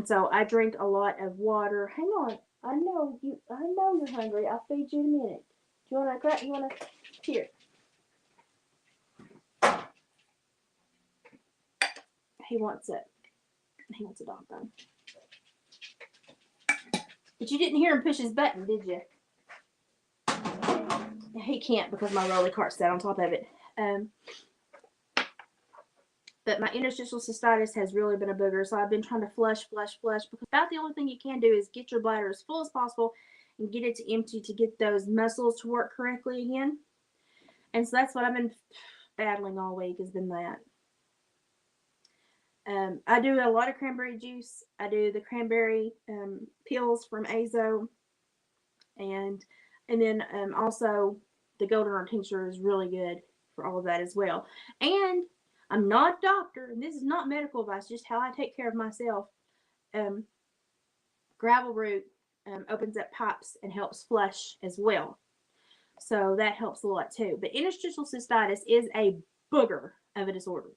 so I drink a lot of water. Hang on, I know you. I know you're hungry. I'll feed you in a minute. Do you want to crack? You want to? Here. He wants it. He wants a dog bone. But you didn't hear him push his button, did you? He can't because my rolly cart's sat on top of it. But my interstitial cystitis has really been a booger, so I've been trying to flush, because about the only thing you can do is get your bladder as full as possible and get it to empty to get those muscles to work correctly again. And so that's what I've been battling all week, has been that. I do a lot of cranberry juice. I do the cranberry pills from Azo, and then also the goldenrod tincture is really good for all of that as well. And I'm not a doctor, and this is not medical advice, just how I take care of myself. Gravel root opens up pipes and helps flush as well. So that helps a lot too. But interstitial cystitis is a booger of a disorder.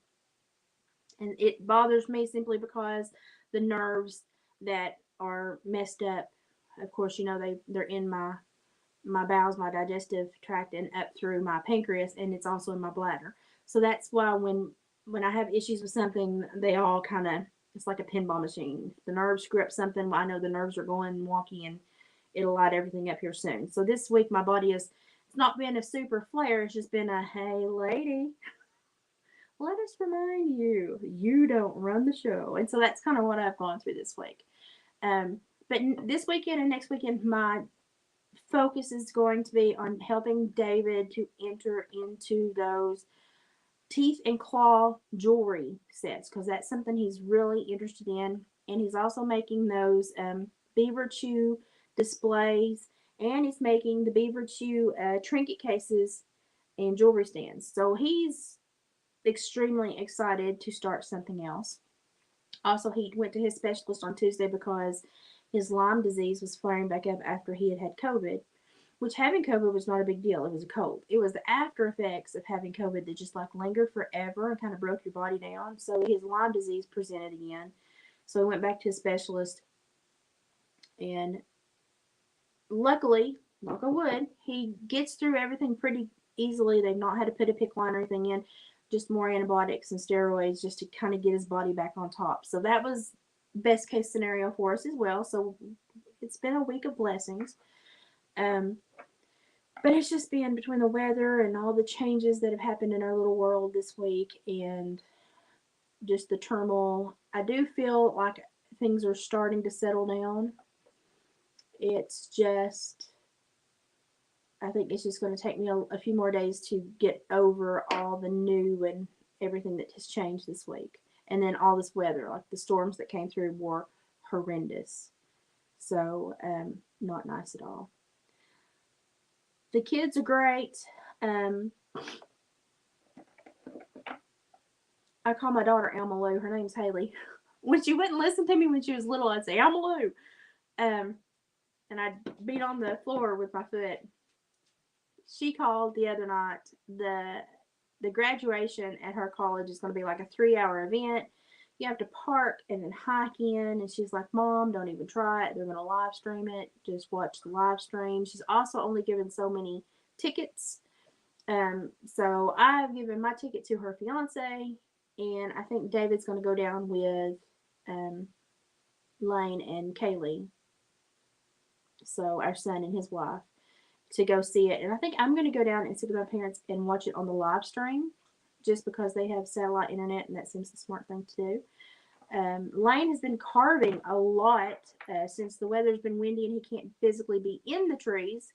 And it bothers me simply because the nerves that are messed up, of course, you know, they're in my bowels, my digestive tract, and up through my pancreas, and it's also in my bladder. So that's why when I have issues with something, they all kind of, it's like a pinball machine. If the nerves screw up something, I know the nerves are going wonky, and it'll light everything up here soon. So this week my body it's not been a super flare, it's just been a, hey lady, let us remind you, you don't run the show. And so that's kind of what I've gone through this week. But this weekend and next weekend, my focus is going to be on helping David to enter into those teeth and claw jewelry sets, because that's something he's really interested in. And he's also making those beaver chew displays, and he's making the beaver chew trinket cases and jewelry stands. So he's extremely excited to start something else. Also, he went to his specialist on Tuesday because his Lyme disease was flaring back up after he had COVID, which having COVID was not a big deal. It was a cold. It was the after effects of having COVID that just like lingered forever and kind of broke your body down. So his Lyme disease presented again. So he went back to his specialist, and luckily, knock on wood, he gets through everything pretty easily. They've not had to put a PICC line or anything in, just more antibiotics and steroids just to kind of get his body back on top. So that was best case scenario for us as well. So it's been a week of blessings. But it's just been between the weather and all the changes that have happened in our little world this week and just the turmoil. I do feel like things are starting to settle down. It's just, I think it's just going to take me a few more days to get over all the new and everything that has changed this week. And then all this weather, like the storms that came through were horrendous. So, not nice at all. The kids are great. I call my daughter Alma Lou. Her name's Haley. When she wouldn't listen to me when she was little, I'd say, Alma Lou. And I'd beat on the floor with my foot. She called the other night. The graduation at her college is going to be like a 3-hour event. You have to park and then hike in. And she's like, Mom, don't even try it. They're going to live stream it. Just watch the live stream. She's also only given so many tickets. So I've given my ticket to her fiance. And I think David's going to go down with Lane and Kaylee. So our son and his wife, to go see it. And I think I'm going to go down and sit with my parents and watch it on the live stream, just because they have satellite internet and that seems the smart thing to do. Lane has been carving a lot since the weather's been windy and he can't physically be in the trees.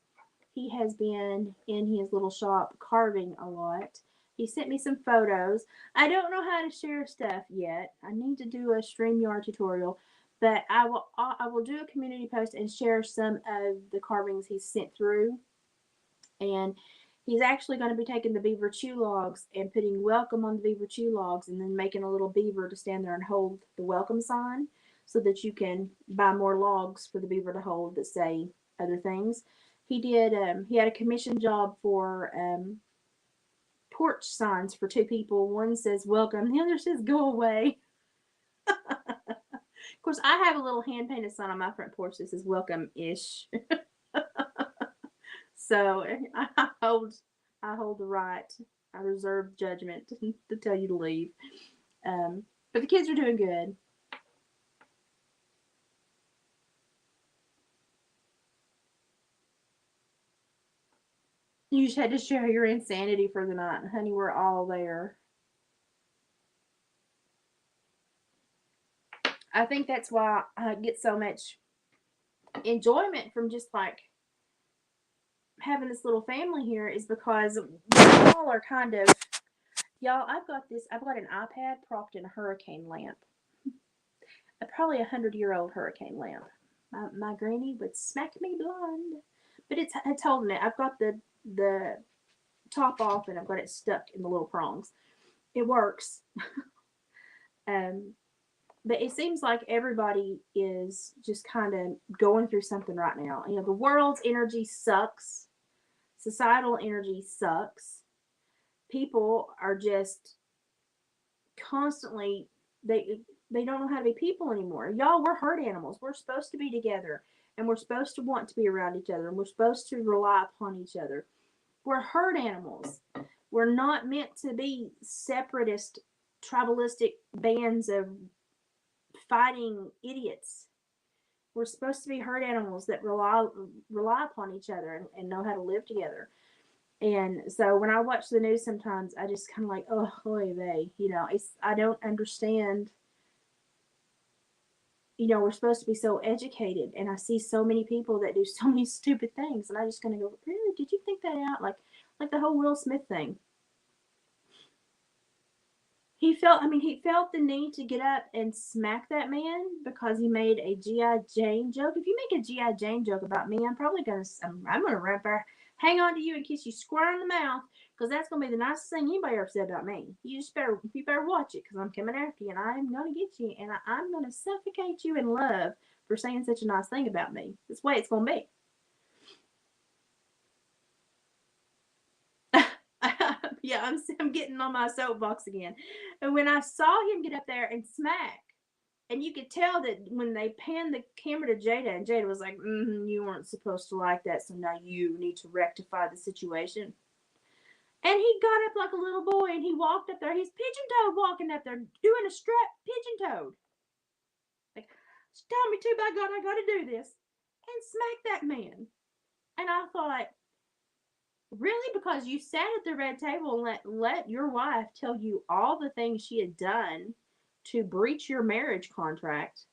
He has been in his little shop carving a lot. He sent me some photos. I don't know how to share stuff yet. I need to do a StreamYard tutorial, but I will do a community post and share some of the carvings he's sent through. And he's actually going to be taking the beaver chew logs and putting welcome on the beaver chew logs and then making a little beaver to stand there and hold the welcome sign so that you can buy more logs for the beaver to hold that say other things. He had a commission job for porch signs for two people. One says welcome, the other says go away. Of course, I have a little hand painted sign on my front porch that says welcome ish. So I hold the right. I reserve judgment to tell you to leave. But the kids are doing good. You just had to share your insanity for the night, honey. We're all there. I think that's why I get so much enjoyment from just like having this little family here is because we all are kind of y'all. I've got an iPad propped in a hurricane lamp, probably 100-year-old hurricane lamp. My granny would smack me blind, but it's holding it. I've got the top off and I've got it stuck in the little prongs. It works. um, but it seems like everybody is just kind of going through something right now. You know, the world's energy sucks. Societal energy sucks. People are just constantly they don't know how to be people anymore. Y'all, we're herd animals. We're supposed to be together and we're supposed to want to be around each other and we're supposed to rely upon each other. We're herd animals. We're not meant to be separatist, tribalistic bands of fighting idiots. We're supposed to be herd animals that rely upon each other and know how to live together. And so when I watch the news sometimes, I just kind of like, oh, oy vey, I don't understand. We're supposed to be so educated, and I see so many people that do so many stupid things, and I just kind of go, really? Did you think that out? Like the whole Will Smith thing. He felt the need to get up and smack that man because he made a G.I. Jane joke. If you make a G.I. Jane joke about me, I'm gonna run back, hang on to you and kiss you square in the mouth because that's gonna be the nicest thing anybody ever said about me. You better watch it because I'm coming after you and I'm gonna get you and I'm gonna suffocate you in love for saying such a nice thing about me. That's the way it's gonna be. Yeah, I'm getting on my soapbox again. And when I saw him get up there and smack, and you could tell that when they panned the camera to Jada, and Jada was like, "You weren't supposed to like that, so now you need to rectify the situation." And he got up like a little boy, and he walked up there. He's pigeon-toed walking up there, doing a strap pigeon-toed. Like, tell me to, by God, I got to do this, and smack that man. And I thought, really? Because you sat at the red table and let your wife tell you all the things she had done to breach your marriage contract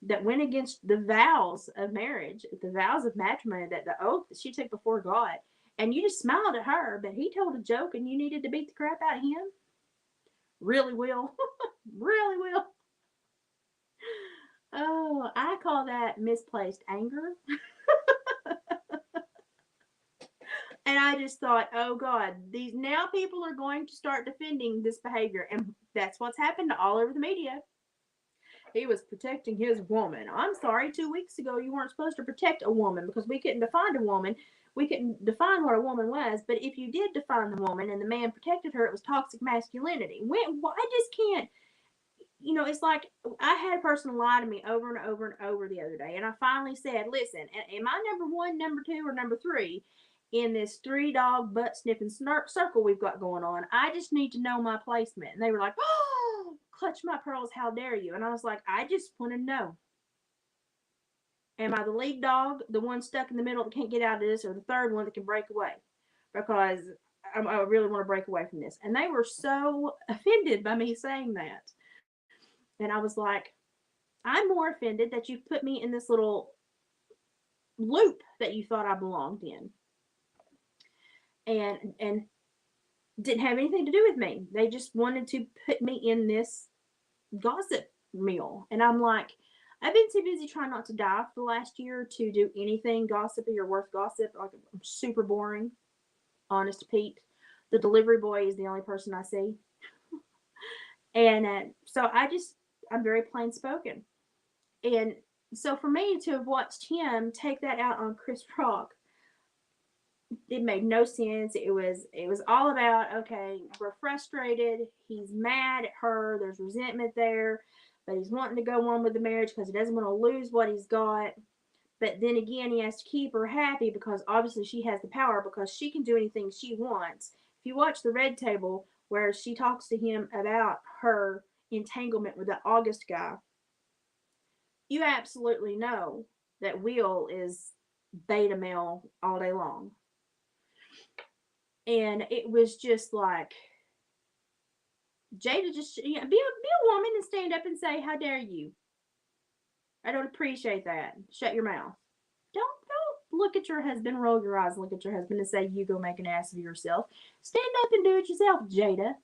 that went against the vows of marriage, the vows of matrimony, that the oath that she took before God, and you just smiled at her, but he told a joke and you needed to beat the crap out of him? Really, Will? Really, Will? Oh, I call that misplaced anger. And I just thought, oh God, these now people are going to start defending this behavior, and that's what's happened all over the media. He was protecting his woman. I'm sorry, 2 weeks ago you weren't supposed to protect a woman because we couldn't define a woman. We couldn't define what a woman was, but if you did define the woman and the man protected her, it was toxic masculinity. I just can't. It's like I had a person lie to me over and over and over the other day, and I finally said, "Listen, am I number one, number two, or number three in this three-dog butt sniffing circle we've got going on? I just need to know my placement." And they were like, "Oh, clutch my pearls, how dare you?" And I was like, "I just want to know. Am I the lead dog, the one stuck in the middle that can't get out of this, or the third one that can break away? Because I really want to break away from this." And they were so offended by me saying that. And I was like, I'm more offended that you put me in this little loop that you thought I belonged in. And didn't have anything to do with me. They just wanted to put me in this gossip meal. And I'm like, I've been too busy trying not to die for the last year to do anything gossipy or worth gossip. Like, I'm super boring, honest to Pete. The delivery boy is the only person I see. And so I'm very plain spoken. And so for me to have watched him take that out on Chris Rock, it made no sense. It was all about, okay, we're frustrated. He's mad at her. There's resentment there, but he's wanting to go on with the marriage because he doesn't want to lose what he's got. But then again, he has to keep her happy because obviously she has the power because she can do anything she wants. If you watch the Red Table where she talks to him about her entanglement with the August guy, you absolutely know that Will is beta male all day long. And it was just like, Jada, just be a woman and stand up and say, "How dare you? I don't appreciate that. Shut your mouth. Don't look at your husband, roll your eyes, and look at your husband and say you go make an ass of yourself. Stand up and do it yourself, Jada."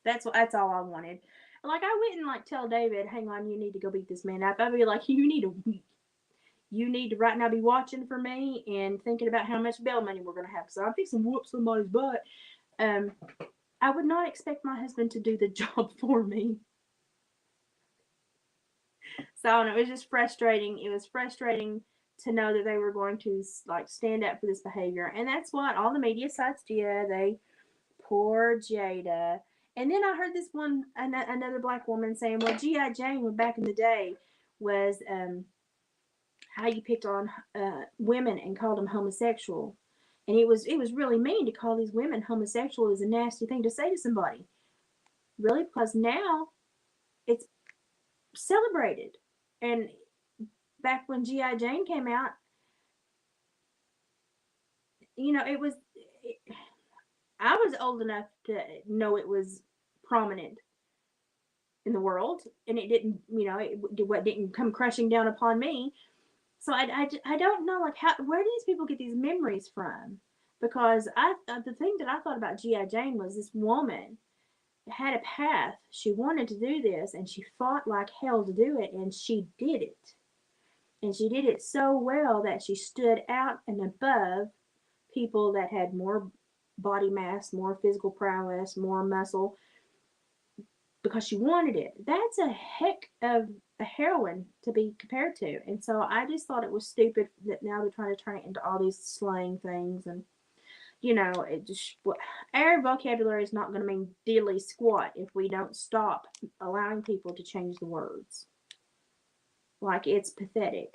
That's all I wanted. Like, I wouldn't like tell David, "Hang on, you need to go beat this man up." I'd be like, you need to right now be watching for me and thinking about how much bail money we're gonna have because I'm fixing to whoop somebody's butt. Um, I would not expect my husband to do the job for me. So and it was just frustrating. It was frustrating to know that they were going to like stand up for this behavior, and that's what all the media sites did. They poor Jada. And then I heard this one another black woman saying, "Well, GI Jane back in the day was how you picked on women and called them homosexual." And it was really mean to call these women homosexual. It was a nasty thing to say to somebody. Really, because now it's celebrated. And back when GI Jane came out, it was. I was old enough to know it was prominent in the world, and it didn't. What didn't come crushing down upon me. So I don't know, like, where do these people get these memories from? Because the thing that I thought about GI Jane was this woman had a path. She wanted to do this, and she fought like hell to do it, and she did it. And she did it so well that she stood out and above people that had more body mass, more physical prowess, more muscle, because she wanted it. That's a heck of a heroine to be compared to. And so I just thought it was stupid that now they're trying to turn it into all these slang things. And, it just, our vocabulary is not going to mean diddly squat if we don't stop allowing people to change the words. Like, it's pathetic.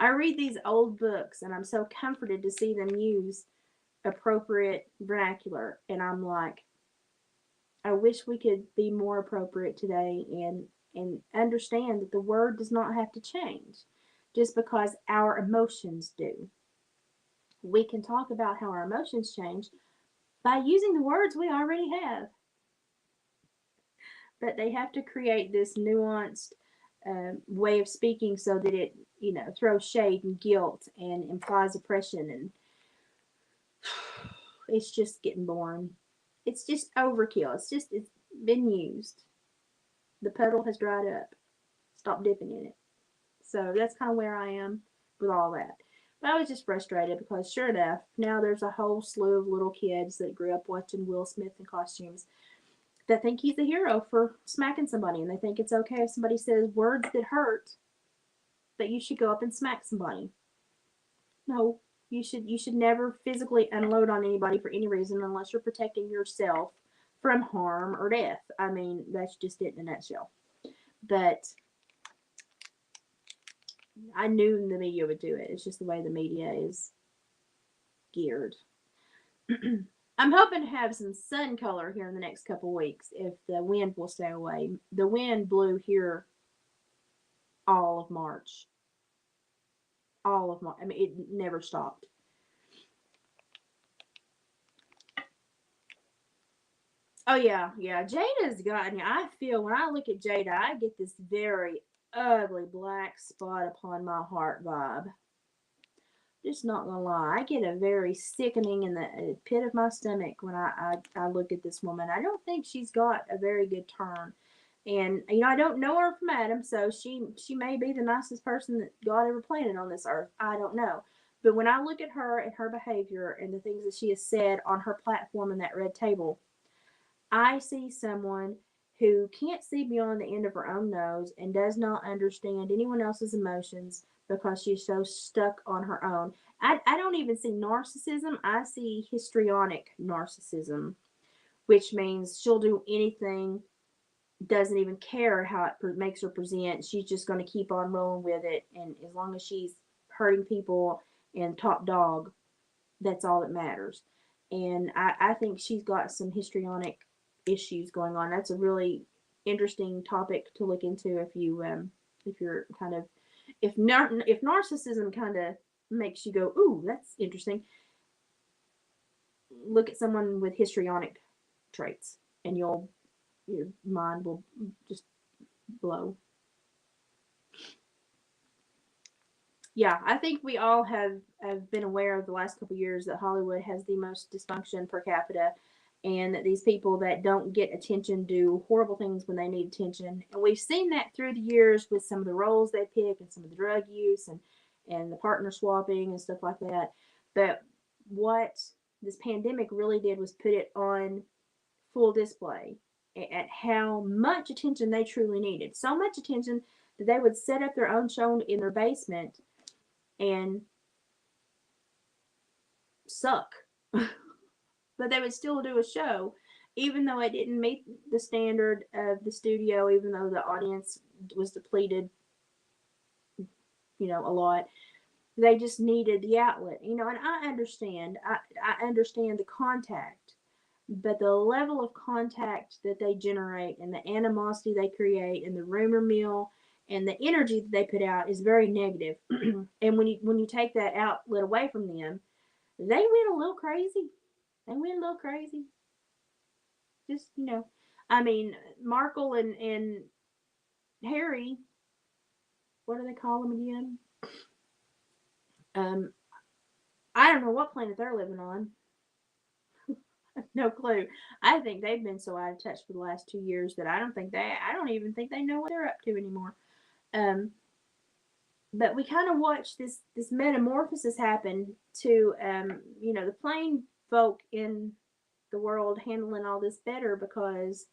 I read these old books and I'm so comforted to see them use appropriate vernacular. And I'm like, I wish we could be more appropriate today and understand that the word does not have to change just because our emotions do. We can talk about how our emotions change by using the words we already have, but they have to create this nuanced way of speaking so that it, throws shade and guilt and implies oppression, and it's just getting boring. It's just overkill. It's been used. The puddle has dried up. Stop dipping in it. So that's kind of where I am with all that. But I was just frustrated because, sure enough, now there's a whole slew of little kids that grew up watching Will Smith in costumes that think he's the hero for smacking somebody, and they think it's okay if somebody says words that hurt, that you should go up and smack somebody. No, you should never physically unload on anybody for any reason unless you're protecting yourself from harm or death. I mean, that's just it in a nutshell. But I knew the media would do it. It's just the way the media is geared. I'm hoping to have some sun color here in the next couple weeks if the wind will stay away. The wind blew here all of March. All of March. I mean, it never stopped. Oh yeah, yeah. Jada's gotten. I feel when I look at Jada, I get this very ugly black spot upon my heart vibe. Just not gonna lie, I get a very sickening in the pit of my stomach when I look at this woman. I don't think she's got a very good turn. And I don't know her from Adam, so she may be the nicest person that God ever planted on this earth. I don't know. But when I look at her and her behavior and the things that she has said on her platform in that red table, I see someone who can't see beyond the end of her own nose and does not understand anyone else's emotions because she's so stuck on her own. I don't even see narcissism, I see histrionic narcissism, which means she'll do anything, doesn't even care how it makes her present. She's just going to keep on rolling with it. And as long as she's hurting people and top dog, that's all that matters. And I think she's got some histrionic issues going on. That's a really interesting topic to look into if you're kind of if narcissism kind of makes you go, ooh, that's interesting. Look at someone with histrionic traits, and your mind will just blow. Yeah, I think we all have been aware of the last couple of years that Hollywood has the most dysfunction per capita, and that these people that don't get attention do horrible things when they need attention. And we've seen that through the years with some of the roles they pick and some of the drug use and the partner swapping and stuff like that. But what this pandemic really did was put it on full display at how much attention they truly needed. So much attention that they would set up their own show in their basement and suck. But they would still do a show, even though it didn't meet the standard of the studio, even though the audience was depleted, a lot. They just needed the outlet, and I understand. I understand the contact, but the level of contact that they generate and the animosity they create and the rumor mill and the energy that they put out is very negative. And when you take that outlet away from them, they went a little crazy. They went a little crazy. Just I mean, Markle and Harry. What do they call them again? Um, I don't know what planet they're living on. No clue. I think they've been so out of touch for the last 2 years that I don't even think they know what they're up to anymore. Um, but we kind of watch this metamorphosis happen to the plain folk in the world handling all this better because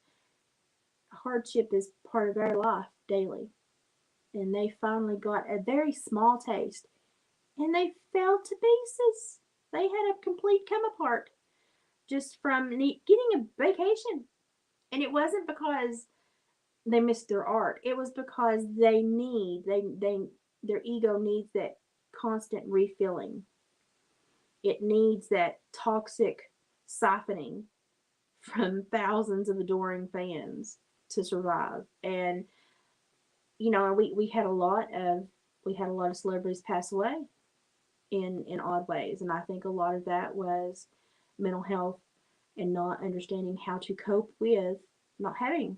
hardship is part of their life daily. And they finally got a very small taste and they fell to pieces. They had a complete come apart just from getting a vacation. And it wasn't because they missed their art. It was because they their ego needs that constant refilling. It needs that toxic siphoning from thousands of adoring fans to survive. And we had a lot of celebrities pass away in odd ways, and I think a lot of that was mental health and not understanding how to cope with not having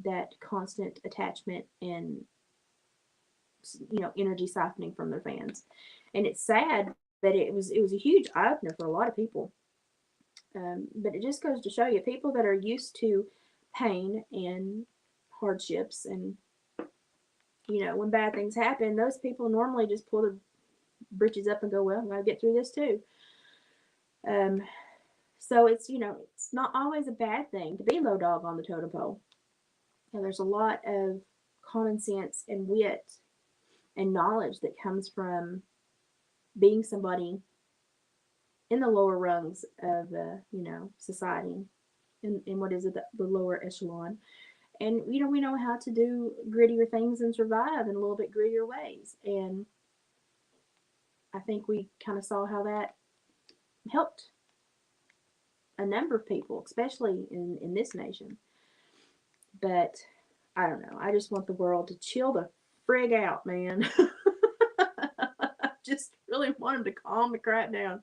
that constant attachment and energy siphoning from their fans. And it's sad, but it was a huge eye opener for a lot of people. But it just goes to show you, people that are used to pain and hardships and when bad things happen, those people normally just pull their britches up and go, well, I'm gonna get through this too. Um, so it's not always a bad thing to be low dog on the totem pole. There's a lot of common sense and wit and knowledge that comes from being somebody in the lower rungs of society, in what is it, the lower echelon. And we know how to do grittier things and survive in a little bit grittier ways. And I think we kind of saw how that helped a number of people, especially in this nation. But I don't know. I just want the world to chill the frig out, man. I just really want them to calm the crap down.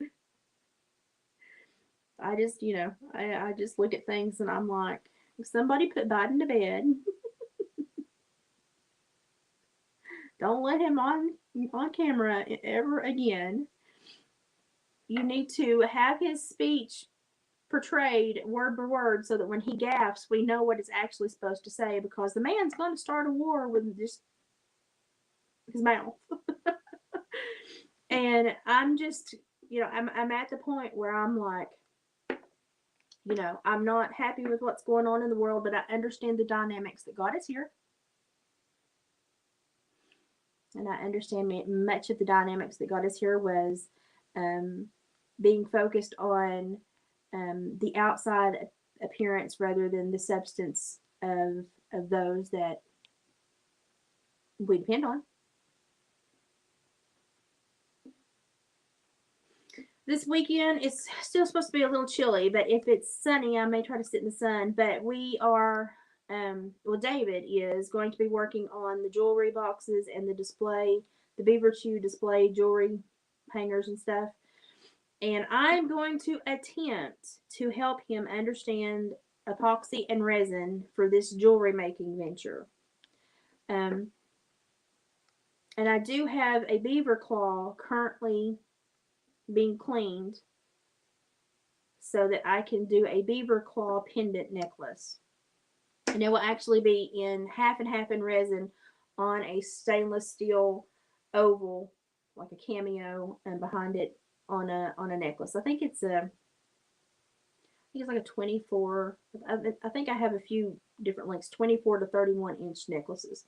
I just, I just look at things and I'm like, if somebody put Biden to bed, don't let him on camera ever again. You need to have his speech portrayed word for word so that when he gaffes, we know what it's actually supposed to say because the man's going to start a war with just his mouth. And I'm just, I'm at the point where I'm like, I'm not happy with what's going on in the world, but I understand the dynamics that got us here. And I understand much of the dynamics that got us here was um, being focused on the outside appearance rather than the substance of those that we depend on. This weekend it's still supposed to be a little chilly, but if it's sunny, I may try to sit in the sun. But we are, David is going to be working on the jewelry boxes and the display, the Beaver Chew display jewelry hangers and stuff. And I'm going to attempt to help him understand epoxy and resin for this jewelry making venture. Um, and I do have a beaver claw currently being cleaned so that I can do a beaver claw pendant necklace. And it will actually be in half and half in resin on a stainless steel oval, like a cameo, and behind it on a necklace. I think it's like a 24. I think I have a few different lengths, 24 to 31-inch necklaces.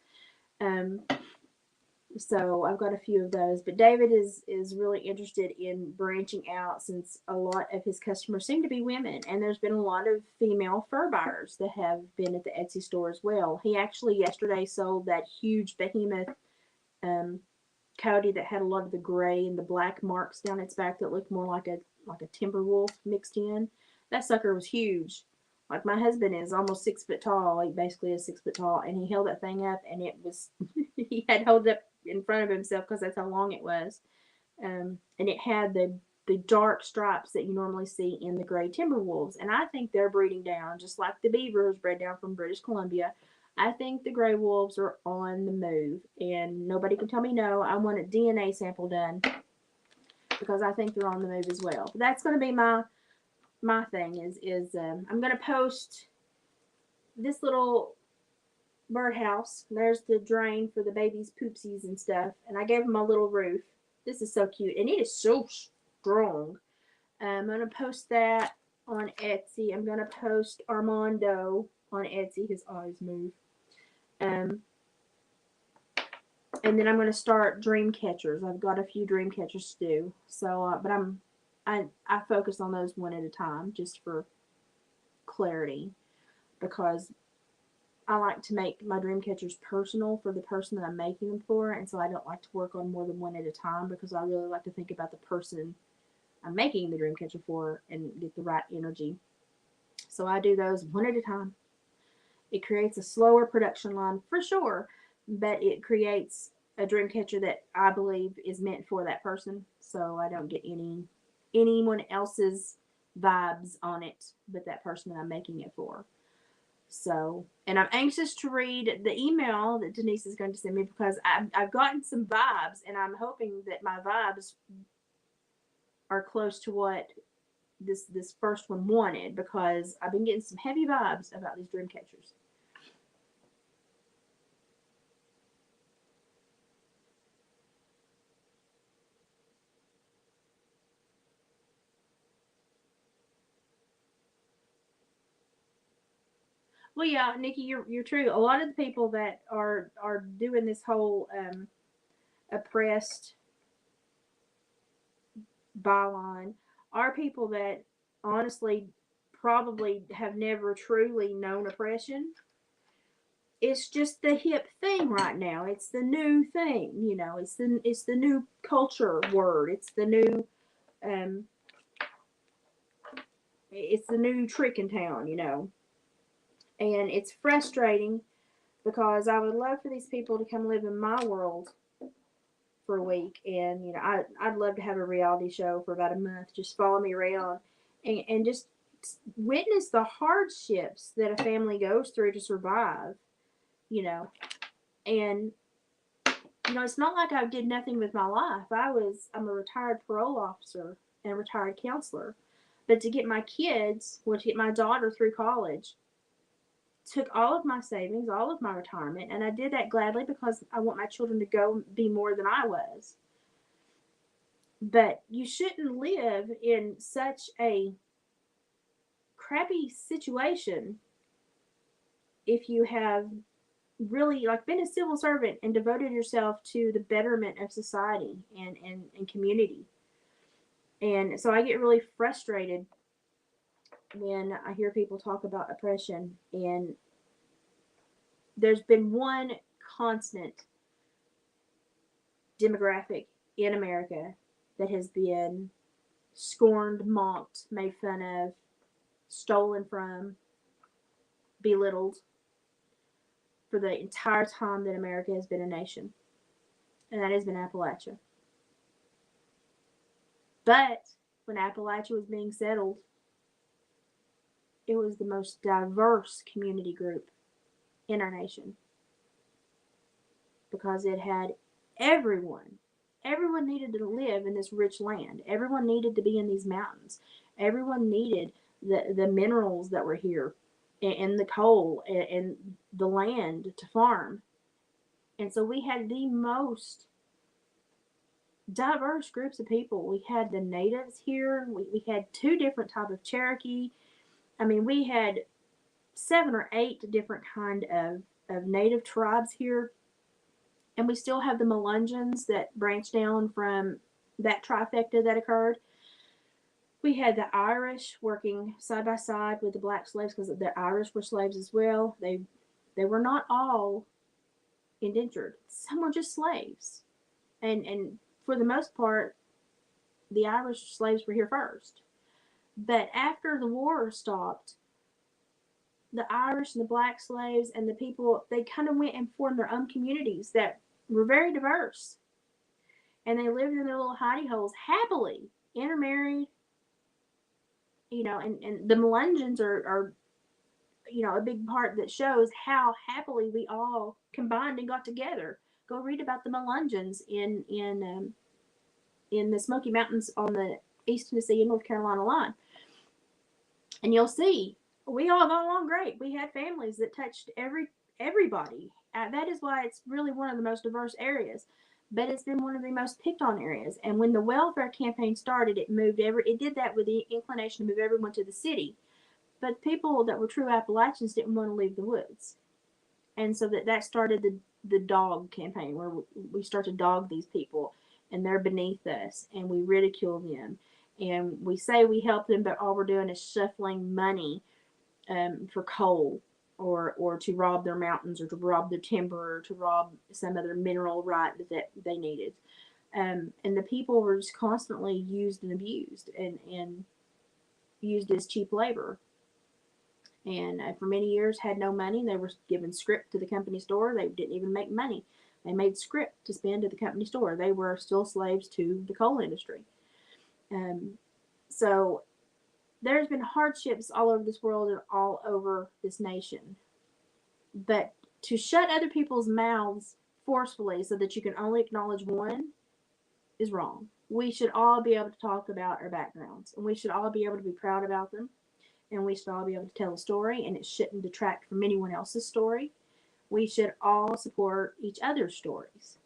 So I've got a few of those. But David is really interested in branching out since a lot of his customers seem to be women, and there's been a lot of female fur buyers that have been at the Etsy store as well. He actually yesterday sold that huge behemoth coyote that had a lot of the gray and the black marks down its back that looked more like a timber wolf mixed in. That sucker was huge. Like my husband is almost 6 foot tall. He basically is 6 foot tall, and he held that thing up, and it was he had held it up in front of himself because that's how long it was, and it had the dark stripes that you normally see in the gray timber wolves, and I think they're breeding down just like the beavers bred down from British Columbia. I think the gray wolves are on the move, and nobody can tell me no. I want a DNA sample done because I think they're on the move as well. But that's going to be my thing is I'm going to post this little birdhouse. There's the drain for the baby's poopsies and stuff, and I gave them a little roof. This is so cute, and it is so strong. I'm going to post that on Etsy. I'm going to post Armando on Etsy. His eyes move. And then I'm going to start dream catchers. I've got a few dream catchers to do. So, but I focus on those one at a time just for clarity, because I like to make my dream catchers personal for the person that I'm making them for, and so I don't like to work on more than one at a time because I really like to think about the person I'm making the dream catcher for and get the right energy. So I do those one at a time. It creates a slower production line for sure, but it creates a dream catcher that I believe is meant for that person. So I don't get anyone else's vibes on it but that person that I'm making it for. So, and I'm anxious to read the email that Denise is going to send me because I've gotten some vibes, and I'm hoping that my vibes are close to what this first one wanted, because I've been getting some heavy vibes about these dream catchers. Well, yeah, Nikki, you're true. A lot of the people that are doing this whole oppressed byline are people that honestly probably have never truly known oppression. It's just the hip thing right now. It's the new thing, it's the new culture word. Um it's the new trick in town. And it's frustrating because I would love for these people to come live in my world for a week, and I'd love to have a reality show for about a month, just follow me around and just witness the hardships that a family goes through to survive, you know. And it's not like I did nothing with my life. I'm a retired parole officer and a retired counselor. But to get my kids, well, to get my daughter through college, took all of my savings, all of my retirement, and I did that gladly because I want my children to go be more than I was. But you shouldn't live in such a crappy situation if you have really like been a civil servant and devoted yourself to the betterment of society and community. And so I get really frustrated when I hear people talk about oppression. And there's been one constant demographic in America that has been scorned, mocked, made fun of, stolen from, belittled for the entire time that America has been a nation, and that has been Appalachia. But when Appalachia was being settled, it was the most diverse community group in our nation because it had everyone. Everyone needed to live in this rich land. Everyone needed to be in these mountains. Everyone needed the minerals that were here and the coal and the land to farm. And so we had the most diverse groups of people. We had the natives here. We had two different type of Cherokee. I mean, we had 7 or 8 different kind of native tribes here. And we still have the Melungeons that branched down from that trifecta that occurred. We had the Irish working side by side with the black slaves because the Irish were slaves as well. They were not all indentured. Some were just slaves. And for the most part, the Irish slaves were here first. But after the war stopped, the Irish and the black slaves and the people, they kind of went and formed their own communities that were very diverse. And they lived in their little hidey holes happily, intermarried, and the Melungeons are a big part that shows how happily we all combined and got together. Go read about the Melungeons in the Smoky Mountains on the East Tennessee and North Carolina line, and you'll see we all got along great. We had families that touched everybody. That is why it's really one of the most diverse areas, but it's been one of the most picked on areas. And when the welfare campaign started, it did that with the inclination to move everyone to the city. But people that were true Appalachians didn't want to leave the woods, and so that started the dog campaign, where we start to dog these people, and they're beneath us, and we ridicule them, and we say we help them, but all we're doing is shuffling money for coal, or to rob their mountains, or to rob their timber, or to rob some other mineral right that they needed. And the people were just constantly used and abused, and used as cheap labor. And for many years had no money. They were given script to the company store. They didn't even make money. They made script to spend at the company store. They were still slaves to the coal industry. So there's been hardships all over this world and all over this nation. But to shut other people's mouths forcefully so that you can only acknowledge one is wrong. We should all be able to talk about our backgrounds, and we should all be able to be proud about them, and we should all be able to tell a story, and it shouldn't detract from anyone else's story. We should all support each other's stories.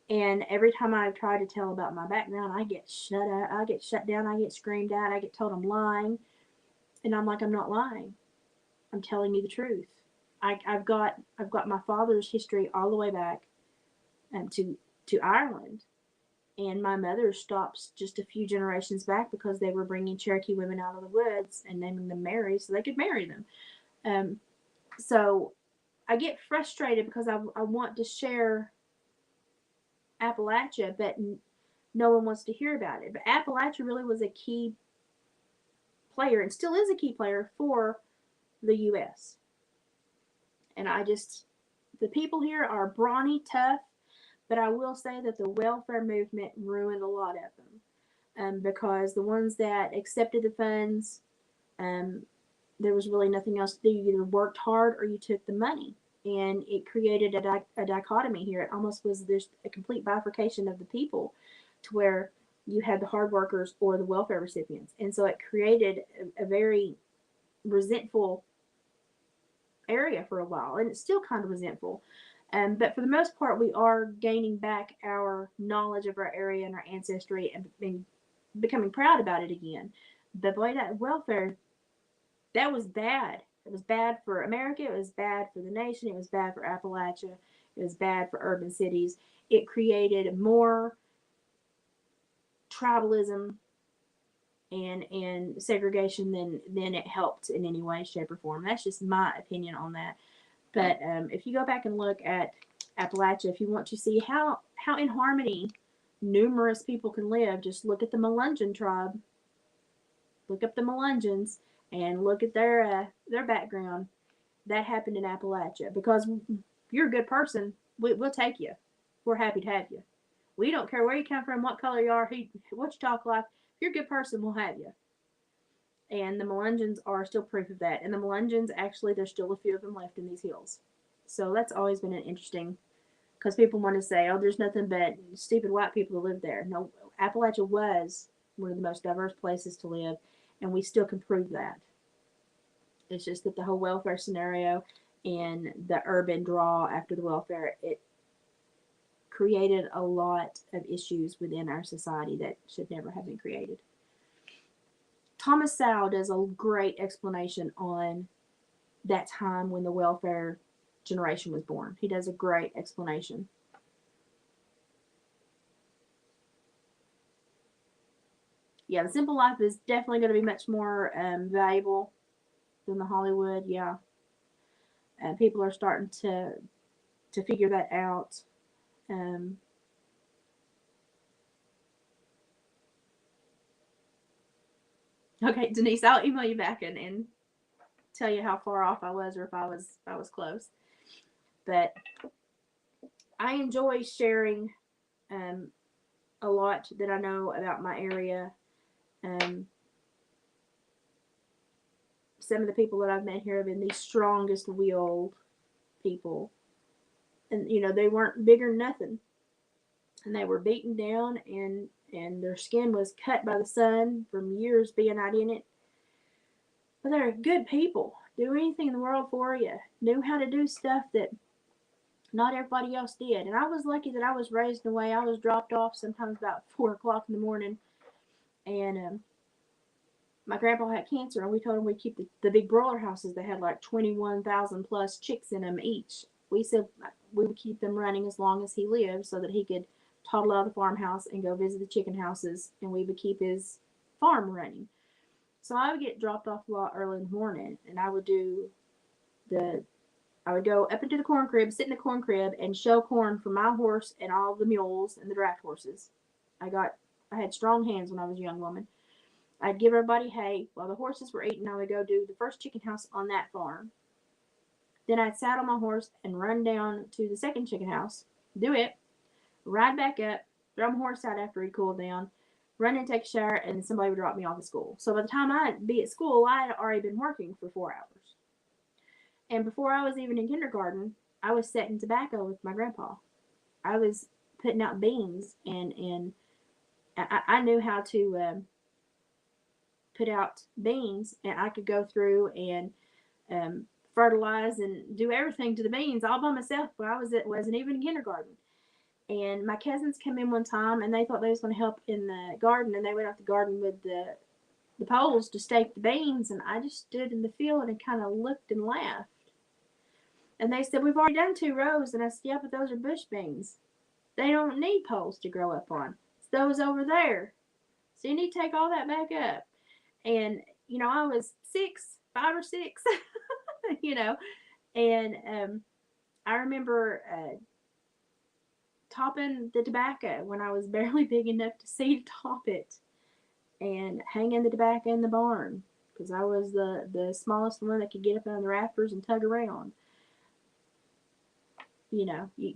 And every time I try to tell about my background, I get shut up, I get shut down, I get screamed at, I get told I'm lying. And I'm like, I'm not lying. I'm telling you the truth. I've got my father's history all the way back to Ireland, and my mother stops just a few generations back because they were bringing Cherokee women out of the woods and naming them Mary so they could marry them. Um, so I get frustrated because I want to share Appalachia, but no one wants to hear about it. But Appalachia really was a key player, and still is a key player for the U.S. And the people here are brawny, tough, but I will say that the welfare movement ruined a lot of them. because the ones that accepted the funds, um, there was really nothing else to do. You either worked hard or you took the money. And it created a dichotomy here. It almost was there's a complete bifurcation of the people to where you had the hard workers or the welfare recipients. And so it created a very resentful area for a while. And it's still kind of resentful. But for the most part, we are gaining back our knowledge of our area and our ancestry and becoming proud about it again. But boy, that welfare, that was bad. It was bad for America. It was bad for the nation. It was bad for Appalachia. It was bad for urban cities. It created more tribalism and segregation than it helped in any way, shape, or form. That's just my opinion on that. But if you go back and look at Appalachia, if you want to see how in harmony numerous people can live, just look at the Melungeon tribe. Look up the Melungeons and look at their background. That happened in Appalachia because if you're a good person, we'll take you. We're happy to have you. We don't care where you come from, what color you are, what you talk like. If you're a good person, we'll have you. And the Melungeons are still proof of that. And the Melungeons, actually, there's still a few of them left in these hills. So that's always been an interesting, because people want to say, oh, there's nothing but stupid white people who live there. No, Appalachia was one of the most diverse places to live, and we still can prove that. It's just that the whole welfare scenario and the urban draw after the welfare, it created a lot of issues within our society that should never have been created. Thomas Sowell does a great explanation on that time when the welfare generation was born. He does a great explanation. Yeah, the simple life is definitely going to be much more valuable than the Hollywood. Yeah, and people are starting to figure that out. Um, okay, Denise, I'll email you back and tell you how far off I was or if I was close. But I enjoy sharing um, a lot that I know about my area. Um, some of the people that I've met here have been the strongest willed people. And they weren't bigger than nothing. And they were beaten down and their skin was cut by the sun from years being out in it. But they're good people. Do anything in the world for you. Knew how to do stuff that not everybody else did. And I was lucky that I was raised in a way I was dropped off sometimes about 4 o'clock in the morning. And my grandpa had cancer, and we told him we'd keep the big broiler houses that had like 21,000 plus chicks in them each. We said we would keep them running as long as he lived so that he could toddle out of the farmhouse and go visit the chicken houses, and we would keep his farm running. So I would get dropped off a lot early in the morning, and the I would go up into the corn crib, sit in the corn crib, and show corn for my horse and all the mules and the draft horses. I had strong hands when I was a young woman. I'd give everybody hay while the horses were eating. I would go do the first chicken house on that farm. Then I'd saddle my horse and run down to the second chicken house, do it, ride back up, throw my horse out after he cooled down, run and take a shower, and then somebody would drop me off at school. So by the time I'd be at school, I had already been working for 4 hours. And before I was even in kindergarten, I was setting tobacco with my grandpa. I was putting out beans, and I knew how to put out beans, and I could go through and fertilize and do everything to the beans all by myself when wasn't even in kindergarten. And my cousins came in one time, and they thought they was going to help in the garden, and they went out the garden with the poles to stake the beans, and I just stood in the field and kind of looked and laughed. And they said, we've already done 2 rows. And I said, yeah, but those are bush beans. They don't need poles to grow up on. It's those over there. So you need to take all that back up. And, I was 5 or 6, and I remember topping the tobacco when I was barely big enough to see to top it and hanging the tobacco in the barn because I was the smallest one that could get up on the rafters and tug around. You know, you,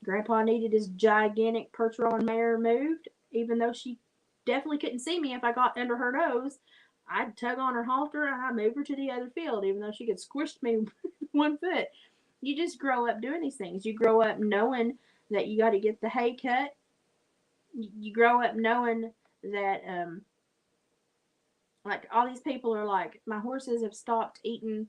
Grandpa needed his gigantic Percheron mare moved, even though she definitely couldn't see me if I got under her nose. I'd tug on her halter and I'd move her to the other field, even though she could squish me with 1 foot. You just grow up doing these things. You grow up knowing that you got to get the hay cut. You grow up knowing that, like, all these people are like, my horses have stopped eating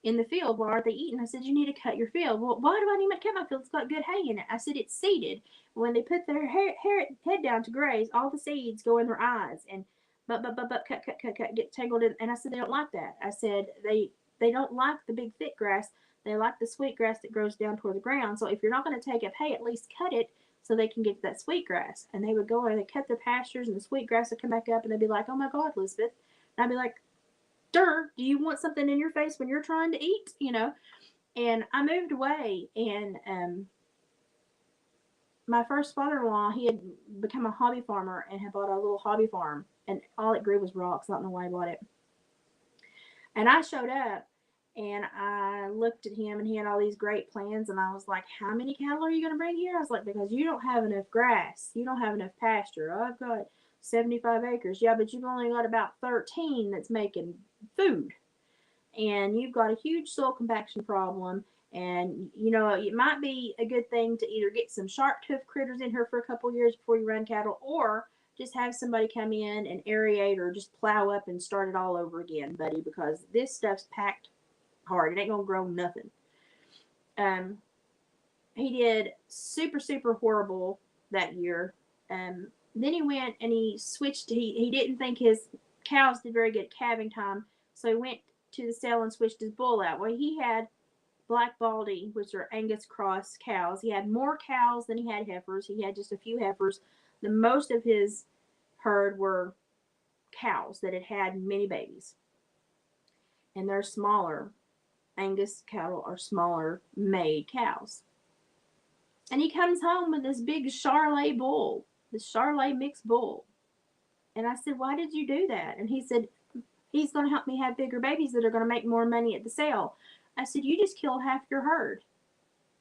in the field. Why aren't they eating? I said, you need to cut your field. Well, why do I need to cut my field? It's got good hay in it. I said, it's seeded. When they put their head down to graze, all the seeds go in their eyes and cut, get tangled in. And I said, they don't like that. I said, they don't like the big thick grass. They like the sweet grass that grows down toward the ground. So if you're not going to take up hay, at least cut it so they can get to that sweet grass. And they would go and they cut their pastures and the sweet grass would come back up and they'd be like, oh my God, Elizabeth. And I'd be like, do you want something in your face when you're trying to eat? And I moved away, and my first father-in-law, he had become a hobby farmer and had bought a little hobby farm, and all it grew was rocks. I don't know why he bought it. And I showed up, and I looked at him, and he had all these great plans, and I was like, how many cattle are you going to bring here? I was like, because you don't have enough grass. You don't have enough pasture. I've got 75 acres. Yeah, but you've only got about 13 that's making food. And you've got a huge soil compaction problem. And, it might be a good thing to either get some sharp tooth critters in here for a couple years before you run cattle, or just have somebody come in and aerate or just plow up and start it all over again, buddy, because this stuff's packed hard. It ain't going to grow nothing. He did super, super horrible that year. Then he went and he switched. He didn't think his cows did very good calving time, so he went to the sale and switched his bull out. Well, he had Black Baldy, which are Angus cross cows. He had more cows than he had heifers. He had just a few heifers. The most of his herd were cows that had had many babies. And they're smaller. Angus cattle are smaller made cows. And he comes home with this big Charolais bull, this Charolais mixed bull. And I said, why did you do that? And he said, he's going to help me have bigger babies that are going to make more money at the sale. I said, you just killed half your herd.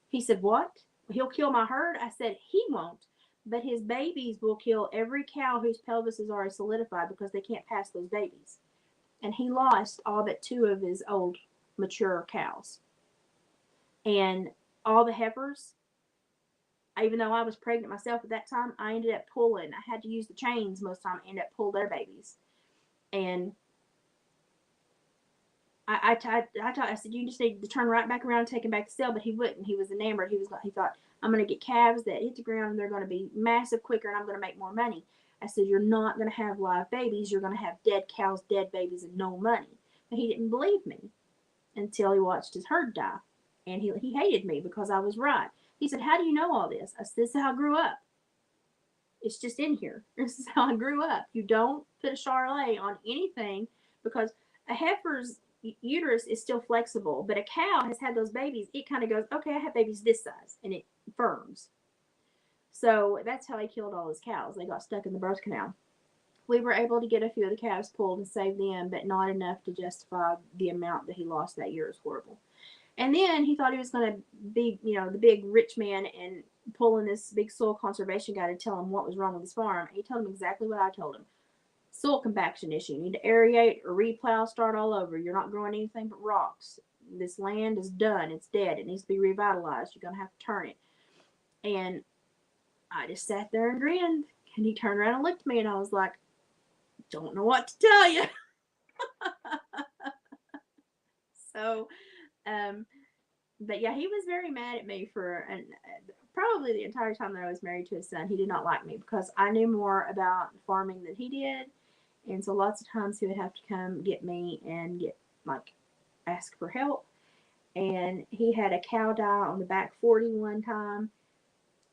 He said, what? He'll kill my herd? I said, he won't. But his babies will kill every cow whose pelvises are solidified because they can't pass those babies. And he lost all but 2 of his old mature cows. And all the heifers, even though I was pregnant myself at that time, I ended up pulling. I had to use the chains most of the time. I ended up pull their babies. And I said, you just need to turn right back around and take him back to sale, but he wouldn't. He was enamored. He thought, I'm going to get calves that hit the ground and they're going to be massive quicker and I'm going to make more money. I said, you're not going to have live babies. You're going to have dead cows, dead babies, and no money. But he didn't believe me until he watched his herd die. And he hated me because I was right. He said, how do you know all this? I said, this is how I grew up. It's just in here. This is how I grew up. You don't put a Charolais on anything because a heifer's uterus is still flexible, but a cow has had those babies. It kind of goes, okay, I have babies this size, and it firms. So that's how he killed all his cows. They got stuck in the birth canal. We were able to get a few of the calves pulled and save them, but not enough to justify the amount that he lost that year. Is horrible. And then he thought he was going to be, the big rich man and pulling this big soil conservation guy to tell him what was wrong with his farm. He told him exactly what I told him. Soil compaction issue. You need to aerate or replow, start all over. You're not growing anything but rocks. This land is done. It's dead. It needs to be revitalized. You're going to have to turn it. And I just sat there and grinned. And he turned around and looked at me and I was like, don't know what to tell you. So, but yeah, he was very mad at me for probably the entire time that I was married to his son. He did not like me because I knew more about farming than he did. And so lots of times he would have to come get me and ask for help. And he had a cow die on the back 40 one time.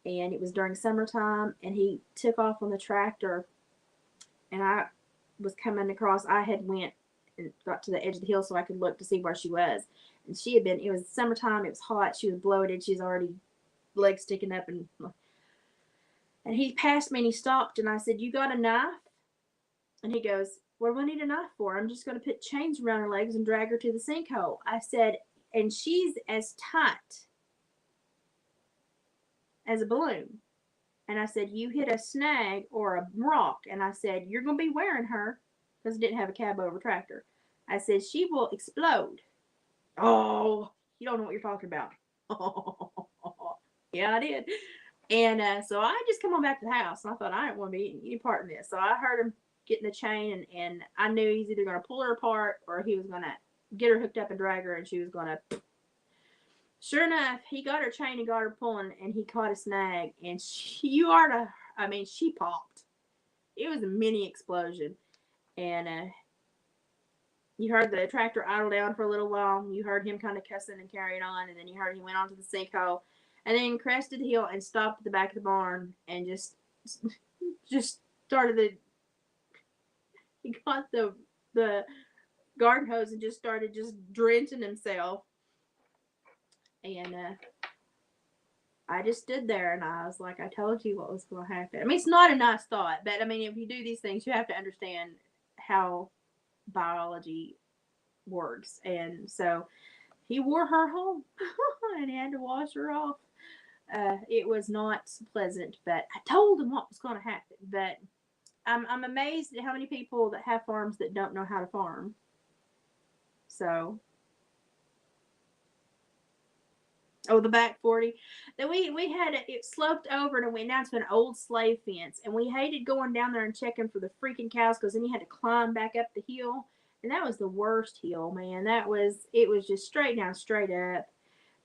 And it was during summertime. And he took off on the tractor. And I was coming across. I had went and got to the edge of the hill so I could look to see where she was. And she had been, it was summertime. It was hot. She was bloated. She's already legs sticking up. And he passed me and he stopped. And I said, you got a knife? And he goes, what do I need a knife for? I'm just going to put chains around her legs and drag her to the sinkhole. I said, and she's as tight as a balloon. And I said, you hit a snag or a rock. And I said, you're going to be wearing her, because it didn't have a cab over tractor. I said, she will explode. Oh, you don't know what you're talking about. Yeah, I did. And so I just come on back to the house, and I thought I didn't want to be any part in this. So I heard him getting the chain, and I knew he's either going to pull her apart or he was going to get her hooked up and drag her, and she was going to. Sure enough, he got her chain and got her pulling, and he caught a snag, and she popped. It was a mini explosion, and you heard the tractor idle down for a little while. You heard him kind of cussing and carrying on, and then you heard he went onto the sinkhole, and then crested the hill and stopped at the back of the barn and just started the. He got the garden hose and just started just drenching himself, and I just stood there and I was like, I told you what was going to happen. I mean, it's not a nice thought, but I mean, if you do these things, you have to understand how biology works. And so he wore her home and he had to wash her off. It was not pleasant, but I told him what was going to happen. But I'm amazed at how many people that have farms that don't know how to farm. So Oh, the back 40. Then we had it sloped over and it went down to an old slave fence, and we hated going down there and checking for the freaking cows because then you had to climb back up the hill, and that was the worst hill, man. It was just straight down, straight up.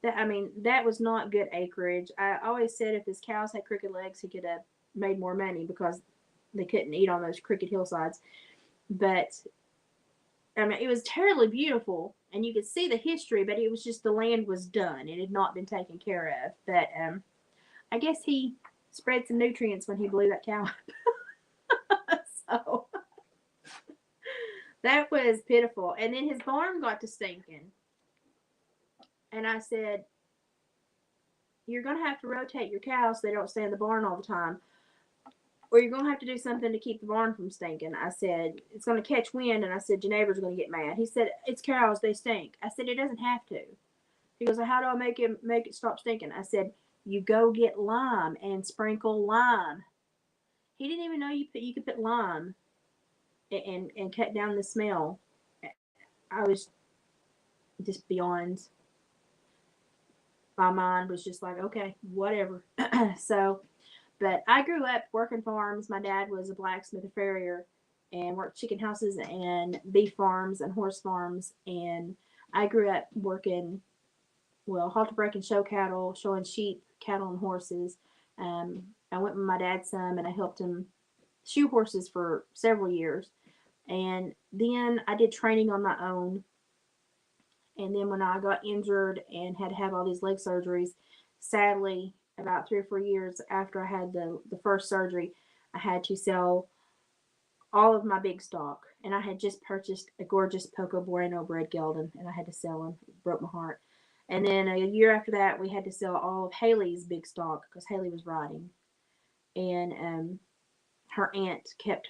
That was not good acreage. I always said if his cows had crooked legs, he could have made more money because they couldn't eat on those crooked hillsides. But it was terribly beautiful, and you could see the history, but it was just the land was done. It had not been taken care of. But I guess he spread some nutrients when he blew that cow up. So that was pitiful. And then his barn got to stinking. And I said, you're going to have to rotate your cows so they don't stay in the barn all the time. Or you're going to have to do something to keep the barn from stinking. I said, it's going to catch wind. And I said, your neighbor's going to get mad. He said, it's cows, they stink. I said, it doesn't have to. He goes, how do I make it stop stinking? I said, you go get lime and sprinkle lime. He didn't even know you could put lime and cut down the smell. I was just beyond. My mind was just like, okay, whatever. So, but I grew up working farms. My dad was a blacksmith, a farrier, and worked chicken houses and beef farms and horse farms. And I grew up working, well, halter breaking show cattle, showing sheep, cattle, and horses. I went with my dad some, and I helped him shoe horses for several years. And then I did training on my own. And then when I got injured and had to have all these leg surgeries, sadly, about 3 or 4 years after I had the first surgery, I had to sell all of my big stock. And I had just purchased a gorgeous Poco Bueno bred gelding, and I had to sell him. It broke my heart. And then a year after that, we had to sell all of Haley's big stock because Haley was riding. And her aunt kept